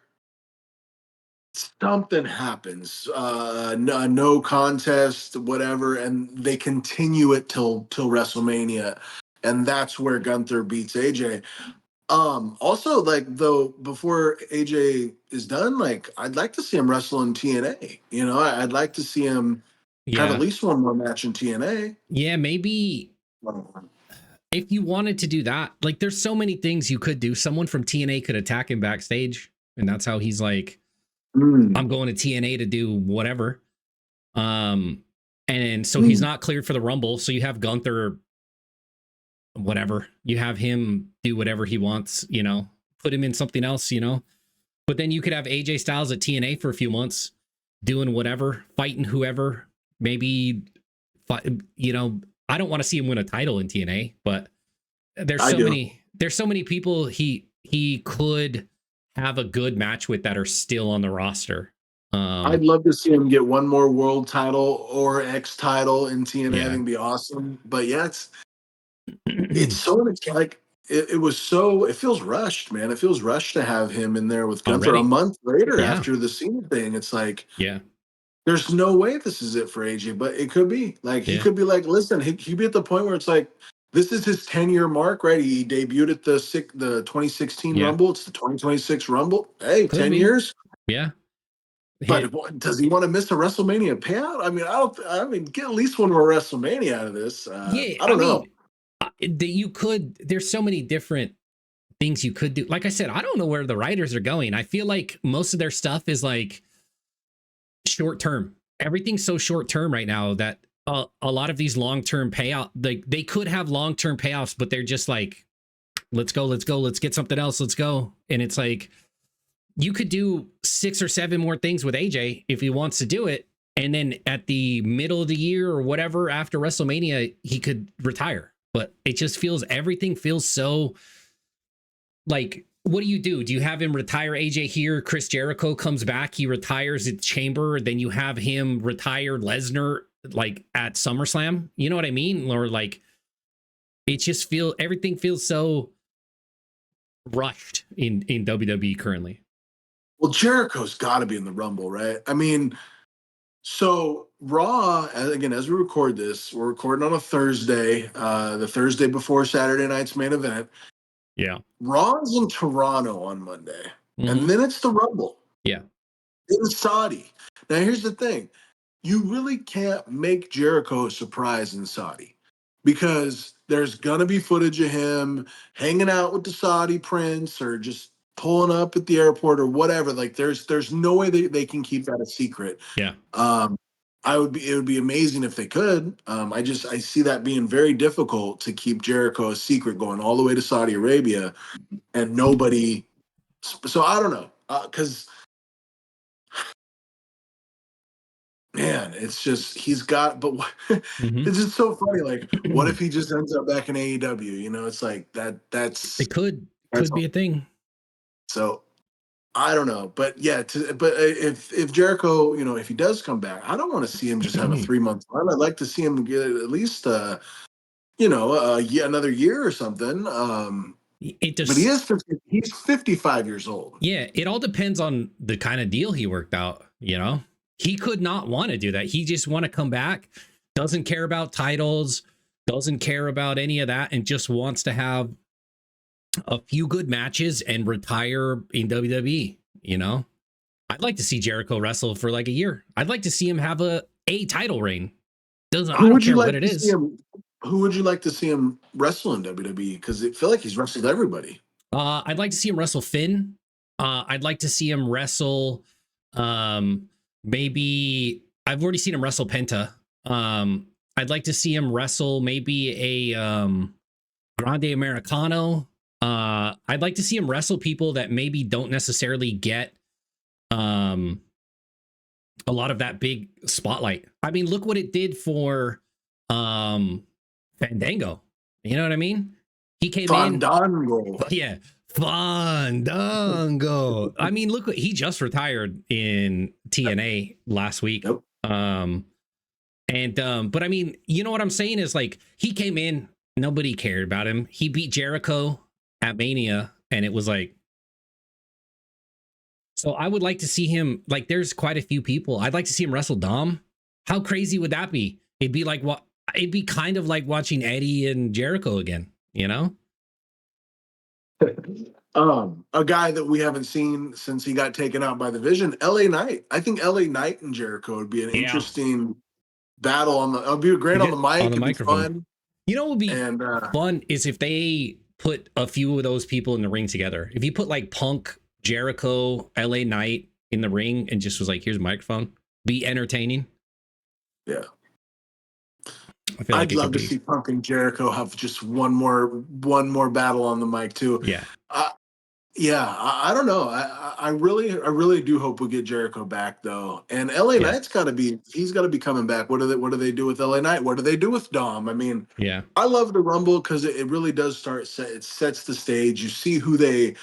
something happens, no contest, whatever, and they continue it till WrestleMania, and that's where Gunther beats AJ. Also, like though, before AJ is done, like I'd like to see him wrestle in TNA. You know, I'd like to see him have at Yeah. least one more match in TNA. Yeah, maybe if you wanted to do that, like there's so many things you could do. Someone from TNA could attack him backstage, and that's how he's like, Mm. I'm going to TNA to do whatever. Um, and so he's Mm. not cleared for the Rumble. So you have Gunther, whatever. You have him do whatever he wants, put him in something else. But then you could have AJ Styles at TNA for a few months doing whatever, fighting whoever. Maybe, I don't want to see him win a title in TNA, but there's I so do. many people he could have a good match with that are still on the roster. I'd love to see him get one more world title or X title in TNA. I think Yeah. it'd be awesome. But yeah, it's so it's like it was so it feels rushed, man. It feels rushed to have him in there with Gunther a Already. month later Yeah. after the Cena thing. It's like Yeah. there's no way this is it for AJ, but it could be. Like he Yeah. could be like, listen, he could be at the point where it's like this is his 10-year mark, right? He debuted at the 2016 Yeah. Rumble. It's the 2026 Rumble. Hey, Could 10 be. years. Yeah. But Hit. does he want to miss a WrestleMania payout? I mean, I don't. I mean, get at least one more WrestleMania out of this. Yeah. I I don't know. mean, that you could, there's so many different things you could do. Like I said, I don't know where the writers are going. I feel like most of their stuff is like short term. Everything's so short term right now that a lot of these long term payout, like they could have long term payoffs, but they're just like, let's go, let's get something else, let's go. And it's like you could do 6 or 7 more things with AJ if he wants to do it, and then at the middle of the year or whatever after WrestleMania, he could retire. But it just feels everything feels so like, what do you do? Do you have him retire AJ here? Chris Jericho comes back, he retires at Chamber, then you have him retire Lesnar like at SummerSlam. You know what I mean? Or like it just everything feels so rushed in WWE currently. Well, Jericho's got to be in the Rumble, right? I mean, so Raw again as we record this, we're recording on a Thursday, the Thursday before Saturday night's main event. Yeah. Raw's in Toronto on Monday, and Mm-hmm. then it's the Rumble Yeah. in Saudi. Now, here's the thing: you really can't make Jericho a surprise in Saudi because there's gonna be footage of him hanging out with the Saudi prince or just pulling up at the airport or whatever. Like, there's no way they can keep that a secret. Yeah. Um, it would be amazing if they could. I see that being very difficult to keep Jericho a secret going all the way to Saudi Arabia and nobody. So I don't know, because man, it's just he's got. But Mm-hmm. it's just so funny. Like, what if he just ends up back in AEW? You know, it's like that. That's It could that's be a thing. so. I don't know, but yeah. But if Jericho, if he does come back, I don't want to see him just have a 3 month run. I'd like to see him get at least, another year or something. It But he just is 50, he's 55 years old. Yeah, it all depends on the kind of deal he worked out. He could not want to do that. He just want to come back, doesn't care about titles, doesn't care about any of that, and just wants to have a few good matches and retire in WWE. I'd like to see Jericho wrestle for like a year. I'd like to see him have a title reign. I Who don't would you care what like it to see is. him? Who would you like to see him wrestle in WWE? Because I feel like he's wrestled everybody. I'd like to see him wrestle Finn. I'd like to see him wrestle. Maybe I've already seen him wrestle Penta. I'd like to see him wrestle maybe a Grande Americano. I'd like to see him wrestle people that maybe don't necessarily get a lot of that big spotlight. I mean, look what it did for Fandango. You know what I mean? He came in, Fandango. yeah, Fandango. I mean, look what he just retired in TNA last week. Yep. But I mean, you know what I'm saying is like he came in, nobody cared about him. He beat Jericho at Mania, and it was like, so I would like to see him. Like, there's quite a few people I'd like to see him wrestle Dom. How crazy would that be? It'd be like what? It'd be kind of like watching Eddie and Jericho again. You know? A guy that we haven't seen since he got taken out by the Vision, LA Knight. I think LA Knight and Jericho would be an Yeah. interesting battle on the. It'll be great on the mic. On the It'd be microphone. fun. You know what would be And fun is if they put a few of those people in the ring together. If you put like Punk, Jericho, LA Knight in the ring and just was like, here's a microphone, be entertaining. yeah, I feel like I'd it love could to be. see Punk and Jericho have just one more battle on the mic too. Yeah. Yeah, I don't know. I really do hope we get Jericho back though. And LA Yeah. Knight's got to be he's got to be coming back. What do they do with LA Knight? What do they do with Dom? I mean, Yeah. I love the Rumble because it really does it sets the stage. You see who they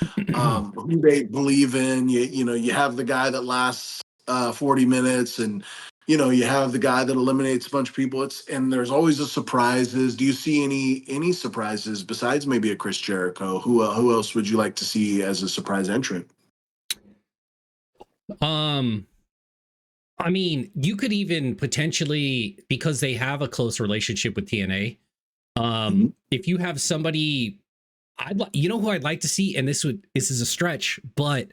believe in. You have the guy that lasts 40 minutes, and you have the guy that eliminates a bunch of people. And there's always the surprises. Do you see any surprises besides maybe a Chris Jericho? Who else would you like to see as a surprise entrant? um I mean, you could even potentially, because they have a close relationship with TNA, Mhm. if you have somebody, you know who I'd like to see, and this is a stretch, but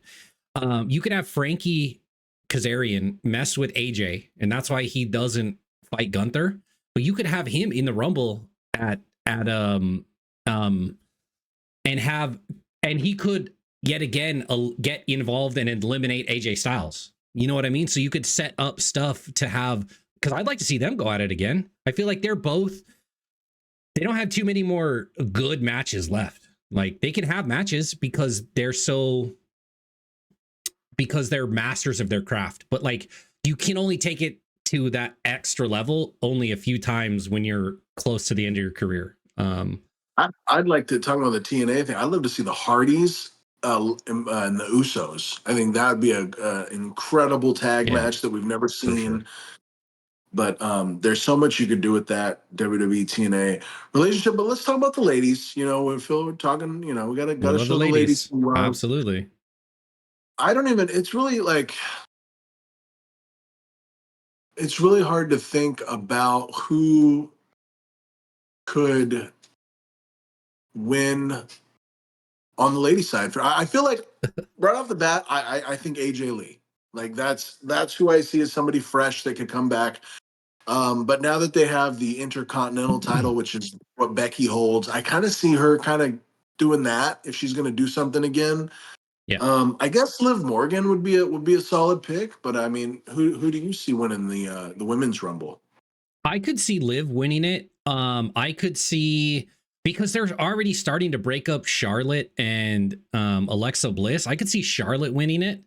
you could have Frankie Kazarian mess with AJ, and that's why he doesn't fight Gunther. But you could have him in the Rumble at um and have and he could yet again get involved and eliminate AJ Styles. You know what I mean? So you could set up stuff to have, because I'd like to see them go at it again. I feel like they don't have too many more good matches left. Like they can have matches because they're masters of their craft. But like you can only take it to that extra level only a few times when you're close to the end of your career. I'd like to talk about the TNA thing. I'd love to see the Hardys and the Usos. I think that would be a incredible tag Yeah, match that we've never for sure. seen. But there's so much you could do with that WWE TNA relationship. But let's talk about the ladies. We feel we're talking. We gotta We gotta love the show the ladies ladies. some love. Absolutely. I don't even. It's really hard to think about who could win on the ladies side. I feel like right off the bat, I think AJ Lee. Like that's who I see as somebody fresh that could come back. But now that they have the Intercontinental title, which is what Becky holds, I kind of see her kind of doing that if she's going to do something again. Yeah. I guess Liv Morgan would be a solid pick, but I mean, who do you see winning the women's rumble? I could see Liv winning it. I could see, because they're already starting to break up Charlotte and Alexa Bliss. I could see Charlotte winning it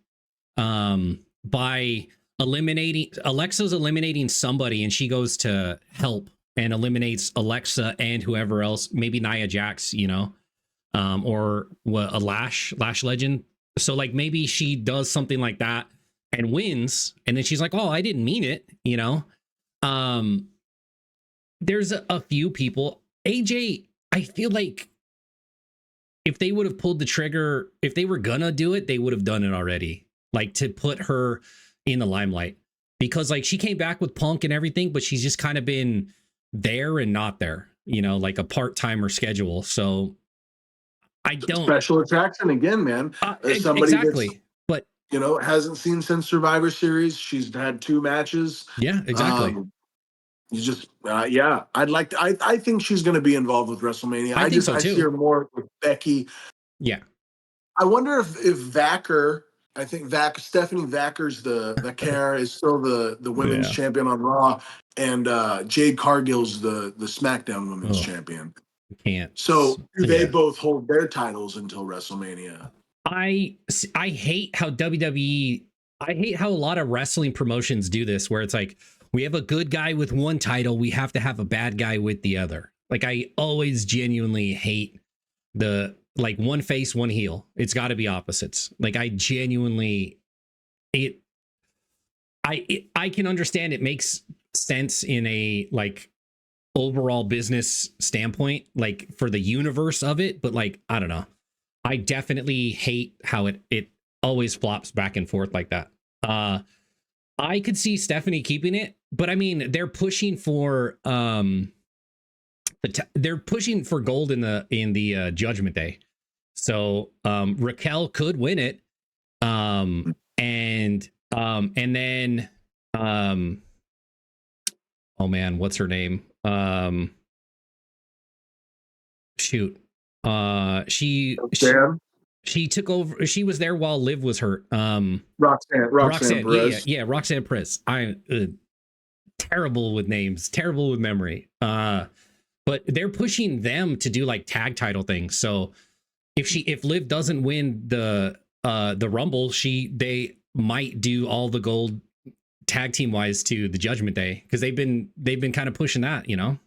by Alexa's eliminating somebody, and she goes to help and eliminates Alexa and whoever else, maybe Nia Jax, or what, a Lash Legend. So like maybe she does something like that and wins, and then she's like, "Oh, I didn't mean it." Um, there's a few people. AJ, I feel like if they would have pulled the trigger, if they were gonna do it, they would have done it already. Like to put her in the limelight. Because like she came back with Punk and everything, but she's just kind of been there and not there, like a part-timer schedule. So I don't Special attraction again, man. As somebody that's exactly. But hasn't seen since Survivor Series, she's had two matches. yeah, exactly. Um, you just yeah, I think she's going to be involved with WrestleMania. I I think just so I see too. her more with Becky. Yeah. I wonder if Vacker, I think Stephanie Vacker's the care is still the women's Yeah. champion on Raw, and Jade Cargill's the SmackDown Women's Oh, Champion. can't. So do they Yeah. both hold their titles until WrestleMania? I hate how WWE I hate how a lot of wrestling promotions do this, where it's like we have a good guy with one title, we have to have a bad guy with the other. Like I always genuinely hate the like one face, one heel. It's got to be opposites. Like I genuinely it. I can understand it makes sense in a like overall business standpoint, like for the universe of it, but like I don't know. I definitely hate how it always flops back and forth like that. I could see Stephanie keeping it, but I mean they're pushing for they're pushing for gold in the Judgment Day. So Raquel could win it. And then oh man, what's her name? Shoot. She Roxanne, she took over. She was there while Liv was hurt. Roxanne Roxanne. Perez. Roxanne Perez. I'm terrible with names, terrible with memory. But they're pushing them to do like tag title things. So if Liv doesn't win the Rumble, they might do all the gold tag team wise to the Judgment Day, because they've been kind of pushing that, you know.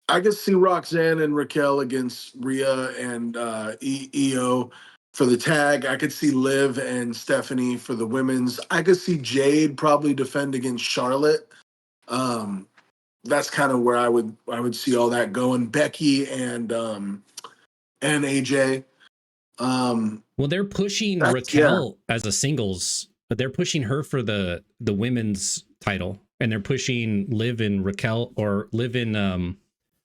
I could see Roxanne and Raquel against Rhea and EO for the tag. I could see Liv and Stephanie for the women's. I could see Jade probably defend against Charlotte. Um, that's kind of where I would see all that going. Becky and AJ. Well, they're pushing That's yeah. Raquel as a singles, but they're pushing her for the women's title, and they're pushing Liv and Raquel, or Liv and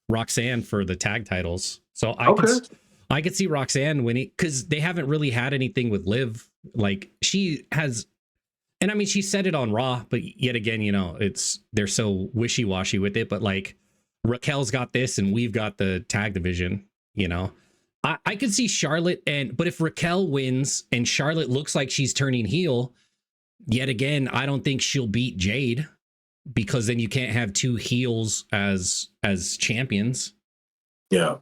Roxanne for the tag titles. So Okay. I could see Roxanne winning, because they haven't really had anything with Liv. Like she has, and I mean she said it on Raw, but yet again, you know, they're so wishy washy with it. But like Raquel's got this, and we've got the tag division. You know, I could see Charlotte, but if Raquel wins and Charlotte looks like she's turning heel, yet again, I don't think she'll beat Jade, because then you can't have two heels as champions. Yeah.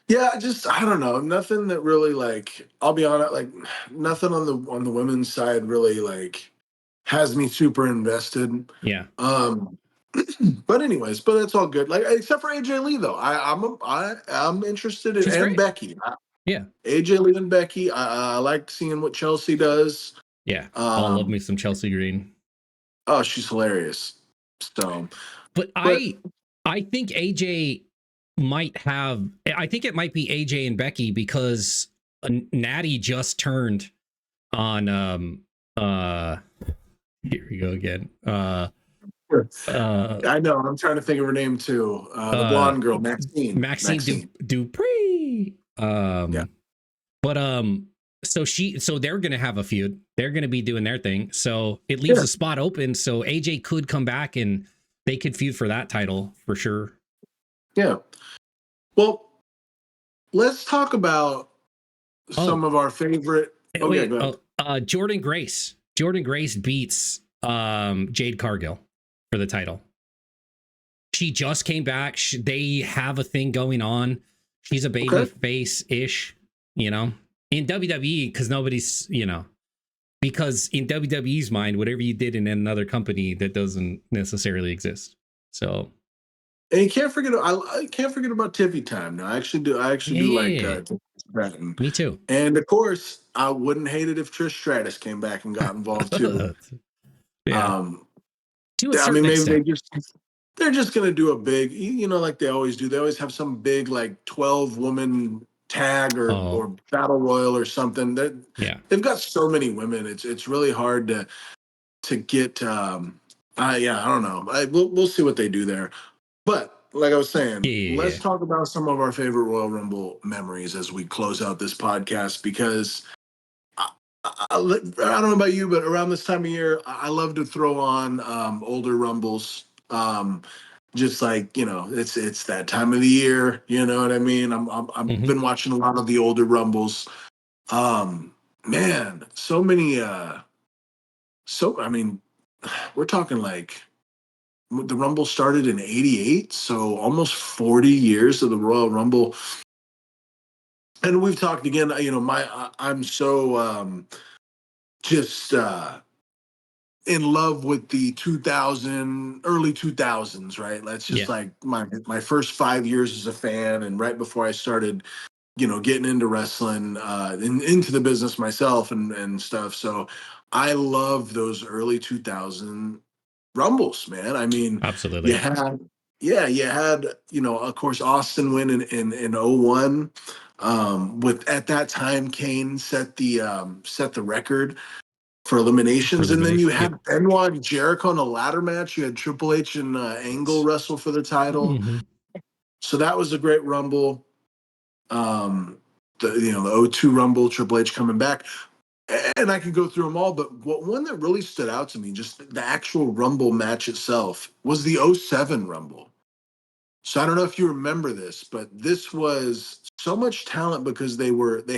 Yeah, just I don't know. Nothing that really like I'll be honest, like nothing on the women's side really like has me super invested. Yeah, Um but anyways, but it's all good. Like except for AJ Lee though. I'm interested in she's and great. Becky. Yeah, AJ Lee and Becky. I like seeing what Chelsea does. yeah. I'll love Um me some Chelsea Green. oh, she's hilarious. So But but I think AJ might have. I think it might be AJ and Becky, because Natty just turned on. Here we go again. Uh, I know, I'm trying to think of her name too. The uh, blonde girl, Maxine. Maxine Maxine. Dupree. Yeah. But so they're gonna have a feud. They're gonna be doing their thing. So it leaves Yeah. a spot open. So AJ could come back and they could feud for that title for sure. Yeah. Well, let's talk about some Oh, of our favorite. Okay, wait. go ahead. Oh, Jordan Grace. Jordan Grace beats Jade Cargill for the title. She just came back. They have a thing going on. She's a baby Okay. face ish, you know, in WWE, because nobody's, you know, because in WWE's mind, whatever you did in another company, that doesn't necessarily exist. So And you can't forget. I can't forget about Tiffy Time. Now, I actually do. I actually yeah, do yeah, like yeah. Tiffy Stratton. Me too. And of course, I wouldn't hate it if Trish Stratus came back and got involved too. Yeah, Um, to a I mean, certain maybe extent. they're just gonna do a big, like they always do. They always have some big like 12-woman tag Oh, or battle royal or something. yeah. They've got so many women. It's really hard to get. Yeah, I don't know. We'll see what they do there. But like I was saying, Yeah, yeah, let's yeah. talk about some of our favorite Royal Rumble memories as we close out this podcast because I don't know about you, but around this time of year, I love to throw on older Rumbles. Just like it's that time of the year. You know what I mean? I've Mm-hmm. been watching a lot of the older Rumbles. Man, so many. So I mean, we're talking like the Rumble started in '88, so almost 40 years of the Royal Rumble. And we've talked again. I'm so just in love with the early 2000s, right? That's just Yeah, like my first 5 years as a fan, and right before I started, getting into wrestling, into the business myself and stuff. So I love those early 2000 Rumbles, man. I mean, you absolutely. had, yeah, you had, of course, Austin win in 01. With at that time, Kane set the record for For eliminations, and then you elimination. Yep. had Benoit and Jericho in a ladder match. You had Triple H and Angle wrestle for the title, Hmm. so that was a great Rumble. The '02 Rumble, Triple H coming back, and I could go through them all, but one that really stood out to me, just the actual Rumble match itself, was the '07 Rumble. So I don't know if you remember this, but this was so much talent because they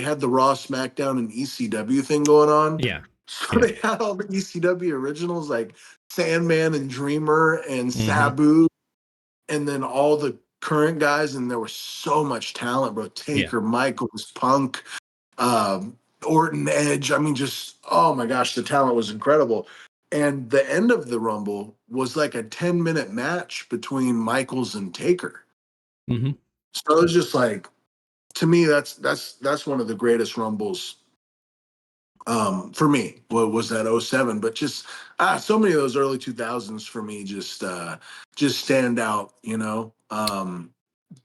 had the Raw, SmackDown, and ECW thing going on. Yeah. So Yeah. they had all the ECW originals like Sandman and Dreamer and Hmm. Sabu, and then all the current guys, and there was so much talent, bro. Yeah. Taker, Michaels, Punk, Orton, Edge. I mean, just oh my gosh, the talent was incredible. And the end of the Rumble was like a 10-minute match between Michaels and Taker. Hmm. So it was just like, to me, that's one of the greatest Rumbles, for me. What was that '07? But just so many of those early 2000s for me just stand out. You know,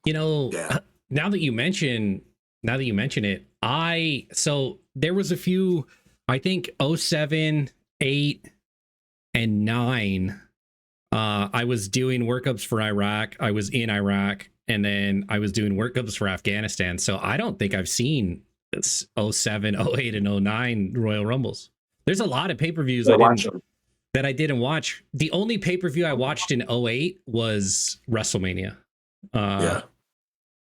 Yeah. now that you mention it, so there was a few, I think 07, 8, and 9. I was doing workups for Iraq. I was in Iraq, and then I was doing workups for Afghanistan. So I don't think I've seen this '07, '08, and '09 Royal Rumbles. There's a lot of pay-per-views Yeah, watch them. I didn't watch. The only pay-per-view I watched in '08 was WrestleMania. Uh Yeah.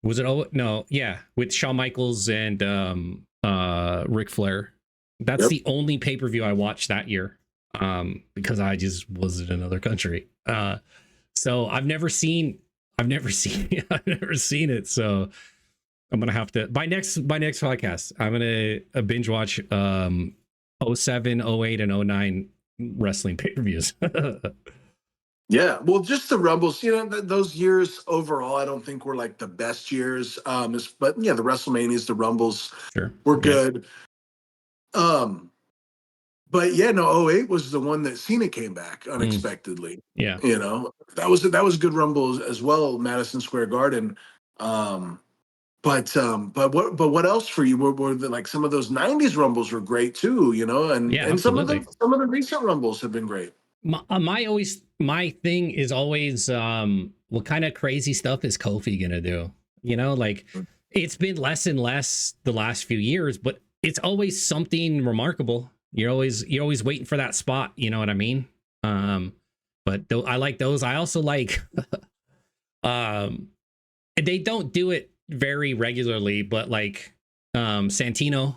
was it, oh no, yeah, with Shawn Michaels and Ric Flair. That's Yep. the only pay-per-view I watched that year. Because I just was in another country. So I've never seen I've never seen it. So I'm gonna have to, by next podcast, I'm gonna binge watch '07, '08, and '09 wrestling pay-per-views. Yeah, well, just the Rumbles, those years overall, I don't think were like the best years. But yeah, the WrestleManias, the Rumbles Sure. were Yeah. good. Um, but yeah, no, '08 was the one that Cena came back Mm, unexpectedly. yeah. That was a good Rumble as well, Madison Square Garden. Um, but what else for you? Like some of those '90s Rumbles were great too, and Yeah, and some of the absolutely. some of the recent Rumbles have been great. My thing is always, what kind of crazy stuff is Kofi gonna do? Like, it's been less and less the last few years, but it's always something remarkable. You're always waiting for that spot. You know what I mean? But I like those. I also like, um, they don't do it very regularly, but like, Santino,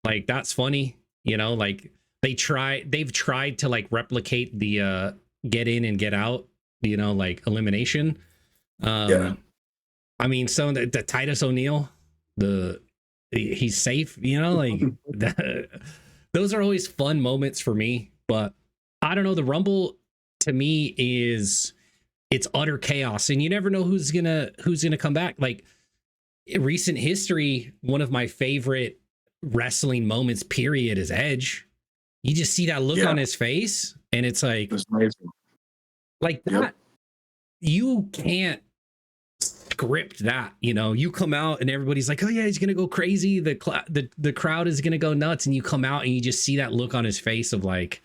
like that's funny. Like they've tried to like replicate the get in and get out, like elimination. Yeah. I mean, some of the Titus O'Neil, he's safe, like those are always fun moments for me. But I don't know, the Rumble to me is, it's utter chaos, and you never know who's gonna come back. Like, in recent history, one of my favorite wrestling moments, period, is Edge. You just see that look Yeah. on his face, and it's like, It's amazing. that Yep. you can't script that. You come out and everybody's like, oh yeah, he's gonna go crazy, the crowd is gonna go nuts, and you come out and you just see that look on his face of like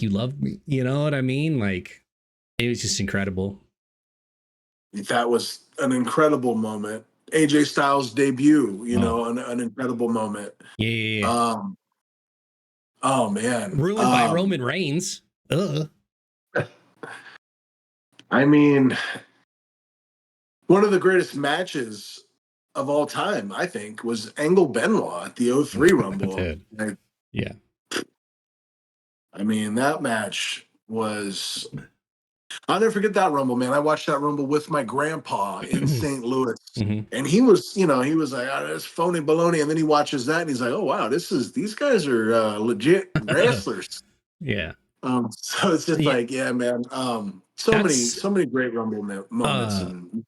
you love me, you know what I mean? Like, it was just incredible. That was an incredible moment. AJ Styles' debut, Oh an incredible moment. yeah, yeah, yeah. Um, oh man. Ruined by Roman Reigns. Ugh. I mean, one of the greatest matches of all time, I think, was Angle Benoit at the '03 Rumble. Dude. Yeah. I mean, that match was. I'll never forget that Rumble, man. I watched that Rumble with my grandpa in St. Louis. Hmm. And he was like, oh, that's phony baloney. And then he watches that and he's like, oh, wow, these guys are legit wrestlers. Yeah. So it's just Yeah, like, yeah, man. that's So many great Rumble moments, uh and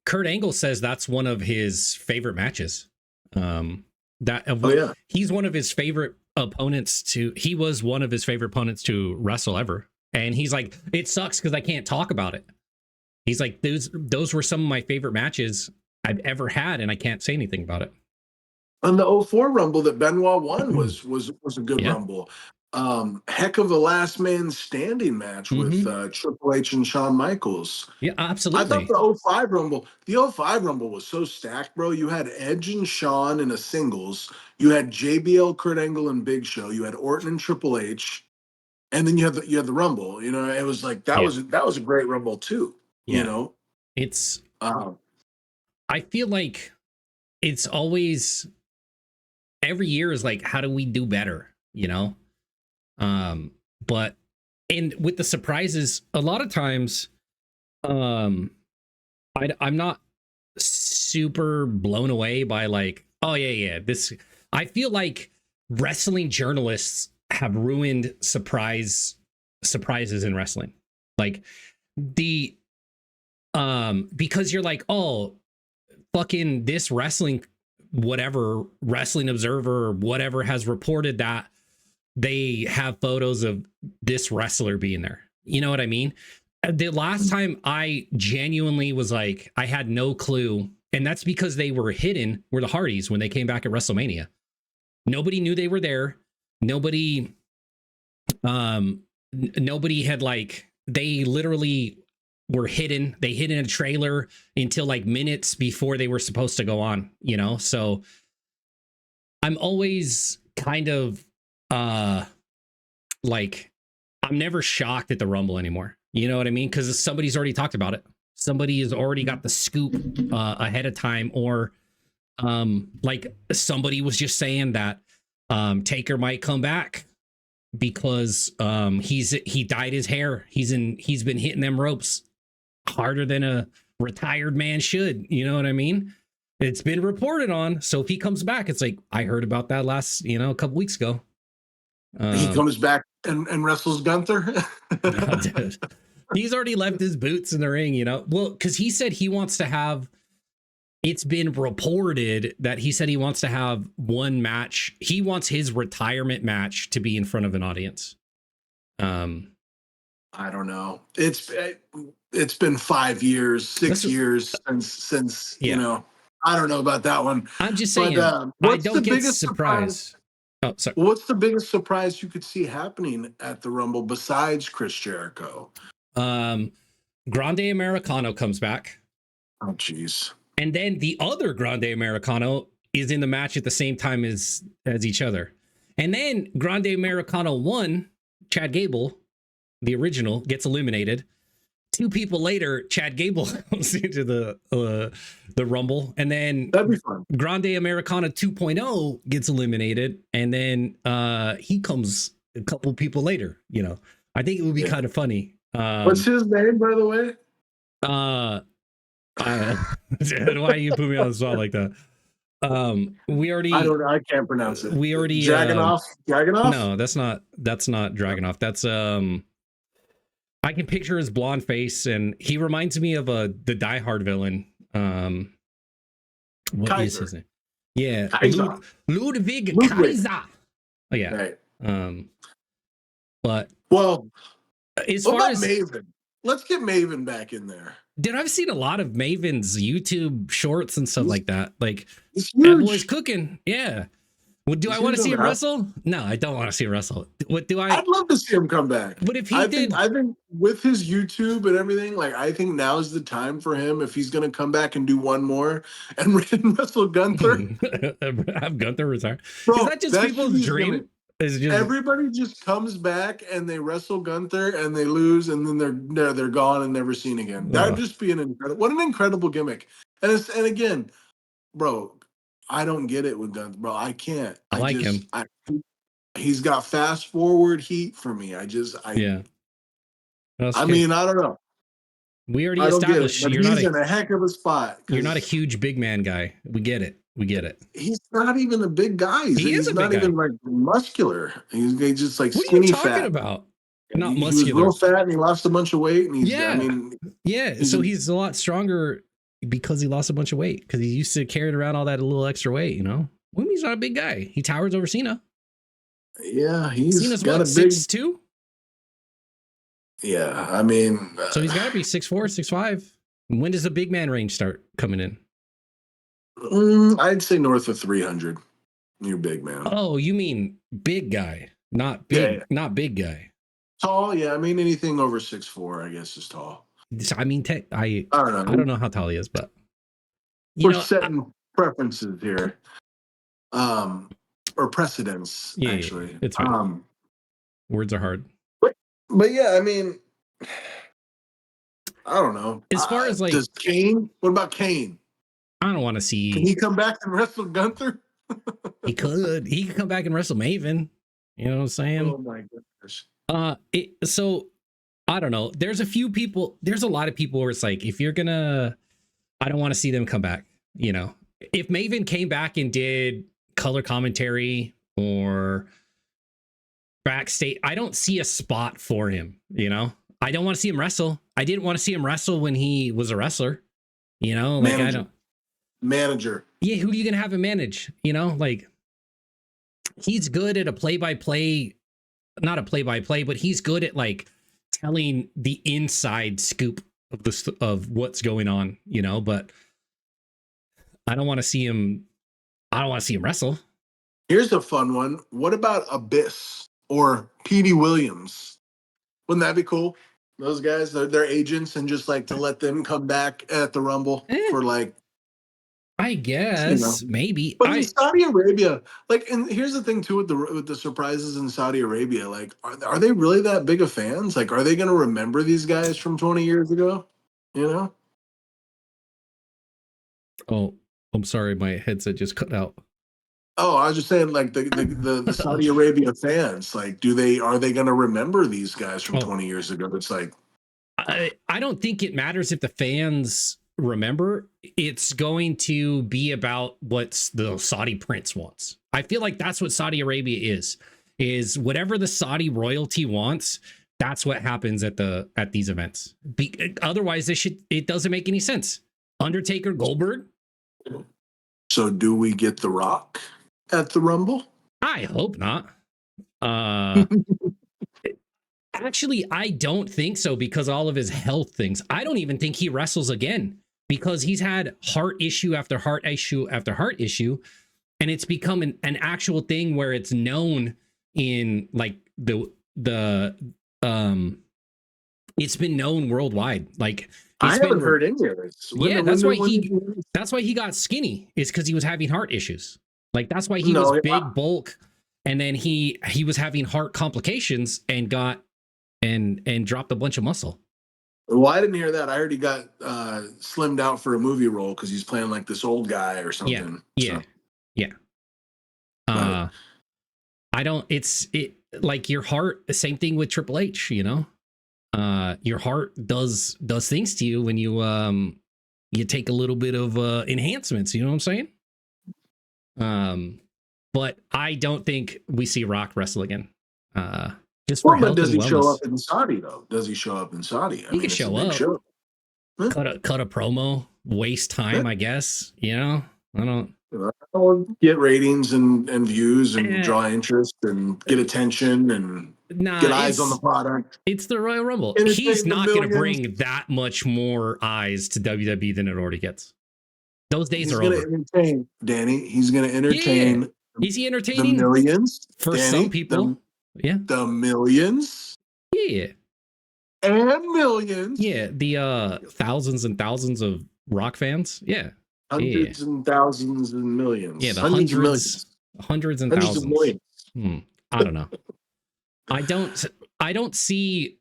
Kurt Angle says that's one of his favorite matches. That of oh yeah, he's one of his favorite opponents to. He was one of his favorite opponents to wrestle ever, and he's like, it sucks because I can't talk about it. He's like, those were some of my favorite matches I've ever had, and I can't say anything about it. and the '04 Rumble that Benoit won was a good Yeah. Rumble. Heck of a last man standing match with Mm-hmm. Triple H and Shawn Michaels. Yeah, I thought absolutely. the '05 Rumble was so stacked, bro. You had Edge and Shawn in a singles. You had JBL, Kurt Angle, and Big Show. You had Orton and Triple H, and then you had the Rumble. You know, it was like Yeah. that was a great Rumble too. You Yeah. know, It's, um, I feel like it's always, every year is like, how do we do better? You know? Um, but, and with the surprises, a lot of times, um, I'm not super blown away by like, oh yeah, this. I feel like wrestling journalists have ruined surprises in wrestling. Like the because you're like, oh, fucking this wrestling whatever wrestling observer or whatever has reported that they have photos of this wrestler being there. You know what I mean? The last time I genuinely was like, I had no clue. And that's because they were hidden, were the Hardys when they came back at WrestleMania. Nobody knew they were there. Nobody, nobody had like, they literally were hidden. They hid in a trailer until like minutes before they were supposed to go on, you know? So I'm always kind of, like, I'm never shocked at the Rumble anymore. You know what I mean? Because somebody's already talked about it. Somebody has already got the scoop ahead of time, or like somebody was just saying that Taker might come back because he dyed his hair. He's been hitting them ropes harder than a retired man should. You know what I mean? It's been reported on. So if he comes back, it's like, I heard about that last, a couple weeks ago. he comes back and wrestles Gunther. Dude, he's already left his boots in the ring, Well, because he said he wants to have. It's been reported that he said he wants to have one match. He wants his retirement match to be in front of an audience. I don't know. It's been 5 years, 6 years since Yeah. I don't know about that one. I'm just But saying, I what's the don't get biggest surprise? surprised. Oh, sorry. What's the biggest surprise you could see happening at the Rumble besides Chris Jericho? Grande Americano comes back. Oh, jeez. And then the other Grande Americano is in the match at the same time as each other. And then Grande Americano 1, Chad Gable, the original, gets eliminated. 2 people later, Chad Gable comes into the Rumble, and then That'd be fun. Grande Americana 2.0 gets eliminated, and then he comes a couple people later. I think it would be kind of funny. What's his name, by the way? Why you put me on the spot like that? We already. I don't know. I can't pronounce it. We already. Dragunov. No, that's not Dragunov. That's I can picture his blonde face, and he reminds me of the Die Hard villain. What Kaiser. is his name? Yeah, Ludwig Ludwig. Kaiser. Oh yeah. Right. But as far as Maven, let's get Maven back in there. Dude, I've seen a lot of Maven's YouTube shorts and stuff like that. Like, that boy's cooking. Yeah. Well, do I want to see him wrestle? No, I don't want to see him wrestle. I'd love to see him come back. But if he I think with his YouTube and everything, like, I think now's the time for him if he's going to come back and do one more and wrestle Gunther. Have Gunther retire. Bro, is that just people's dream? Everybody just comes back and they wrestle Gunther and they lose and then they're gone and never seen again. That'd just be an incredible gimmick. And again, bro, I don't get it with Gunther, bro. I can't. I like him. He's got fast forward heat for me. Yeah. I mean, I don't know. We already established he's in a heck of a spot. You're not a huge big man guy. We get it. He's not even a big guy. He's not even like muscular. He's just like what skinny fat. What are you talking about? not He was real muscular. fat and he lost a bunch of weight. And Yeah. Yeah. he's So he's a lot stronger because he lost a bunch of weight because he used to carry around all that little extra weight, you know? He's not a big guy. He towers over Cena. he's Cena's got what, a big, 6'2"? yeah. I mean, So he's got to be 6'4", 6'5". When does the big man range start coming in? I'd say north of 300. You're big, man. Oh, you mean big guy, not Yeah, big, yeah. not big guy. Tall, yeah. I mean, anything over 6'4", I guess, is tall. I mean, I don't know. I don't know how tall he is, but We're setting preferences here, or precedents, yeah, actually. it's fine. Words are hard. But yeah, I mean, I don't know. As far as like, does Kane? What about Kane? I don't want to see. Can he come back and wrestle Gunther? He could. He could come back and wrestle Maven. You know what I'm saying? Oh my goodness. So I don't know. There's a few people. There's a lot of people where it's like, if you're gonna, I don't want to see them come back. You know, if Maven came back and did color commentary or backstage, I don't see a spot for him. You know, I don't want to see him wrestle. I didn't want to see him wrestle when he was a wrestler. You know, like manager. Yeah, who are you gonna have him manage? You know, like he's good at a play-by-play, not a play-by-play, but he's good at like telling the inside scoop of of what's going on, you know, but I don't want to see him wrestle. Here's a fun one. What about Abyss or Petey Williams? Wouldn't that be cool? Those guys, they're agents, and just like to let them come back at the Rumble for like, I guess, maybe. But in Saudi Arabia, like, and here's the thing too with the surprises in Saudi Arabia, like, are they really that big of fans? Like, are they going to remember these guys from 20 years ago? You know? Oh, I'm sorry, my headset just cut out. Oh, I was just saying, like the Saudi Arabia fans, like, are they going to remember these guys from 20 years ago? It's like, I don't think it matters if the fans remember. It's going to be about what the Saudi prince wants. I feel like that's what Saudi Arabia is whatever the Saudi royalty wants. That's what happens at these events. Otherwise, it doesn't make any sense. Undertaker, Goldberg. So do we get The Rock at the Rumble? I hope not. Actually, I don't think so because all of his health things. I don't even think he wrestles again because he's had heart issue after heart issue after heart issue. And it's become an actual thing where it's known in like it's been known worldwide. Like I haven't heard any of this. That's why he got skinny, is because he was having heart issues. Like that's why he was big bulk, and then he was having heart complications and got and dropped a bunch of muscle. Well, I didn't hear that. I heard he got slimmed out for a movie role because he's playing like this old guy or something. Yeah. I don't. It's like your heart. Same thing with Triple H. You know, your heart does things to you when you take a little bit of enhancements. You know what I'm saying? But I don't think we see Rock wrestle again. Just for but does he show up in Saudi though? Does he show up in Saudi? He can show up. Cut a promo, waste time. I guess. You know, I don't. Get ratings and views and draw interest and get attention and get eyes on the product. It's the Royal Rumble. He's not going to bring that much more eyes to WWE than it already gets. Those days are over. He's going to entertain, Danny. He's going to entertain. Yeah. Is he entertaining? The millions. For Danny, some people. The millions. Yeah. And millions. Yeah. The thousands and thousands of Rock fans. Yeah. Hundreds and thousands and millions. Yeah, the hundreds and thousands. Of millions. I don't know. I don't see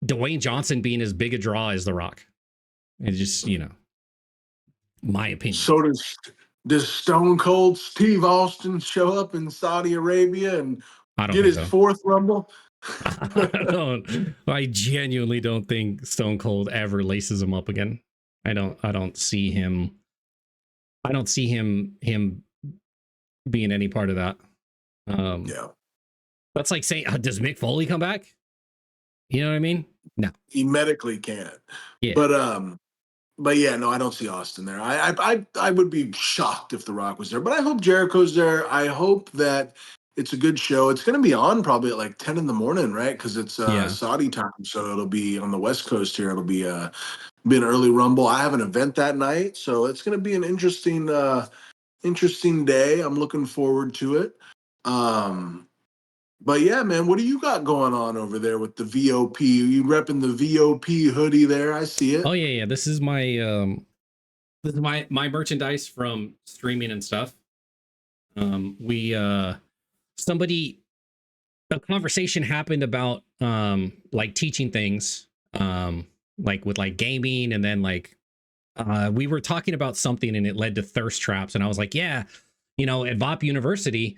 Dwayne Johnson being as big a draw as The Rock. It's just, you know, my opinion. So does Stone Cold Steve Austin show up in Saudi Arabia and get his fourth Rumble? I genuinely don't think Stone Cold ever laces him up again. I don't see him being any part of that. Yeah. That's like saying, does Mick Foley come back? You know what I mean? No. He medically can't. Yeah. But but yeah, no, I don't see Austin there. I would be shocked if The Rock was there, but I hope Jericho's there. I hope that it's a good show. It's going to be on probably at like 10 in the morning, right? Because it's Yeah. Saudi time, so it'll be on the West Coast here. It'll be an early Rumble. I have an event that night, so it's going to be an interesting day. I'm looking forward to it. Um, but yeah, man, what do you got going on over there with the VOP? You repping the VOP hoodie there? I see Oh it. yeah, yeah. This is my merchandise from streaming and stuff. We somebody a conversation happened about like teaching things like with like gaming, and then like we were talking about something and it led to thirst traps, and I was like, yeah, at VOP University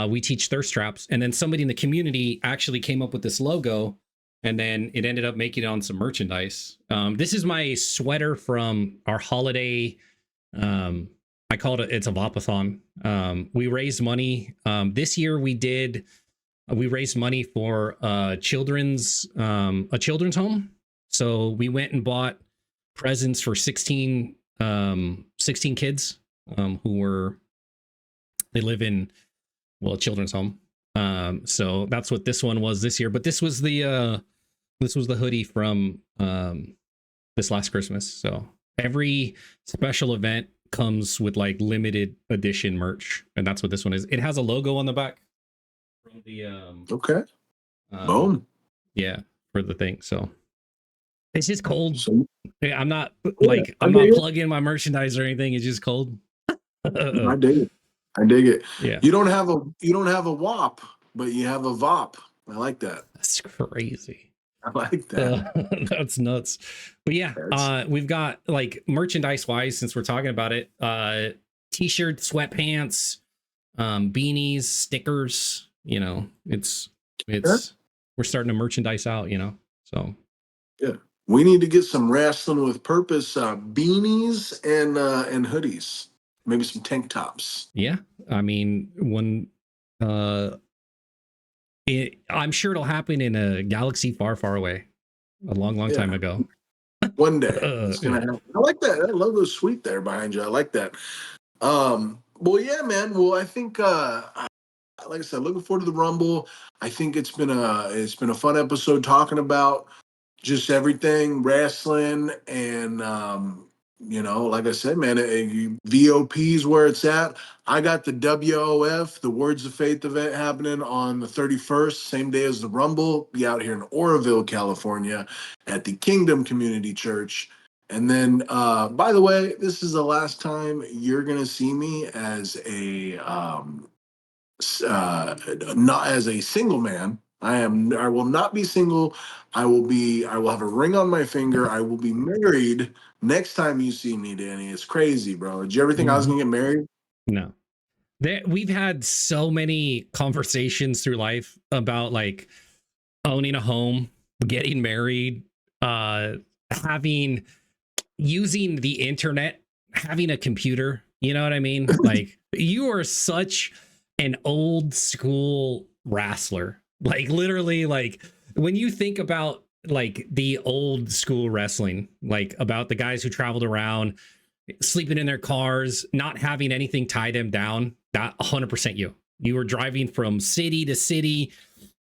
we teach thirst traps, and then somebody in the community actually came up with this logo, and then it ended up making it on some merchandise. This is my sweater from our holiday. I called it's a Vopathon. We raised money. This year we raised money for a children's home. So we went and bought presents for 16 kids who were they live in a children's home. So that's what this one was this year. But this was the hoodie from this last Christmas. So every special event comes with like limited edition merch, and that's what this one is. It has a logo on the back from the Okay. um Boom. yeah, for the thing. So it's just cold. So I'm not yeah, like I I'm not dig it. plugging my merchandise or anything. It's just cold. I dig it. I dig it. Yeah, You don't have a WAP, but you have a VOP. I like that. that's crazy. I like that. That's nuts. But yeah, That's we've got like merchandise wise, since we're talking about it, t-shirts, sweatpants, beanies, stickers. It's yeah. we're starting to merchandise out. So Yeah. We need to get some wrestling with purpose beanies and hoodies. Maybe some tank tops. yeah, I mean, uh, I'm sure it'll happen in a galaxy far, far away, a long, long time Yeah. ago. One day it's Yeah. gonna happen. I like that. That logo's sweet there behind you. I like that. Well, yeah, man. Well, I think like I said, looking forward to the Rumble. I think it's been a fun episode talking about just everything wrestling and like I said, man, VOP is where it's at. I got the WOF, the Words of Faith event happening on the 31st, same day as the Rumble. Be out here in Oroville, California, at the Kingdom Community Church. And then, by the way, this is the last time you're gonna see me as a not as a single man. I will not be single. I will have a ring on my finger. I will be married next time you see me, Danny. It's crazy, bro. Did you ever think I was Mhm. gonna get married? No, we've had so many conversations through life about like owning a home, getting married, uh, having using the internet, having a computer. You know what I mean? Like you are such an old school wrestler. Like literally, like when you think about like the old school wrestling, like about the guys who traveled around, sleeping in their cars, not having anything tie them down, that 100% you. You were driving from city to city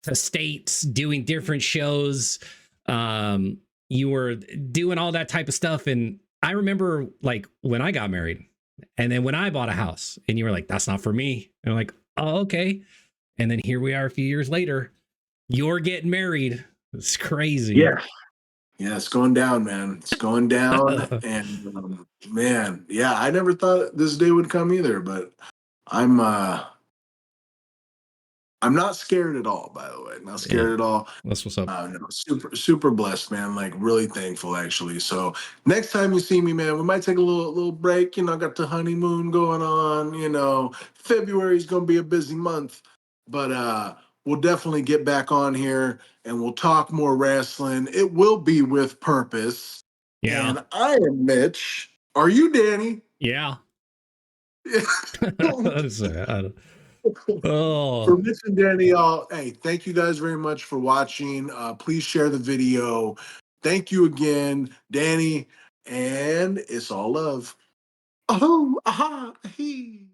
to states, doing different shows. You were doing all that type of stuff. And I remember like when I got married and then when I bought a house and you were like, that's not for me. And I'm like, oh, okay. And then here we are a few years later. You're getting married. It's crazy. Yeah. Yeah, it's going down, man. It's going down, and man, yeah, I never thought this day would come either. But I'm uh I'm not scared at all. By the way, not Yeah, scared at all. that's what's up. No, super blessed, man. Like really thankful, actually. So next time you see me, man, we might take a little break. Got the honeymoon going on. February's gonna be a busy month, but we'll definitely get back on here and we'll talk more wrestling. It will be with purpose. Yeah. And I am Mitch. Are you Danny? Yeah. All That's, For Oh, Mitch and Danny, y'all, hey, thank you guys very much for watching. Please share the video. Thank you again, Danny, and it's all love. Oh, aha, he.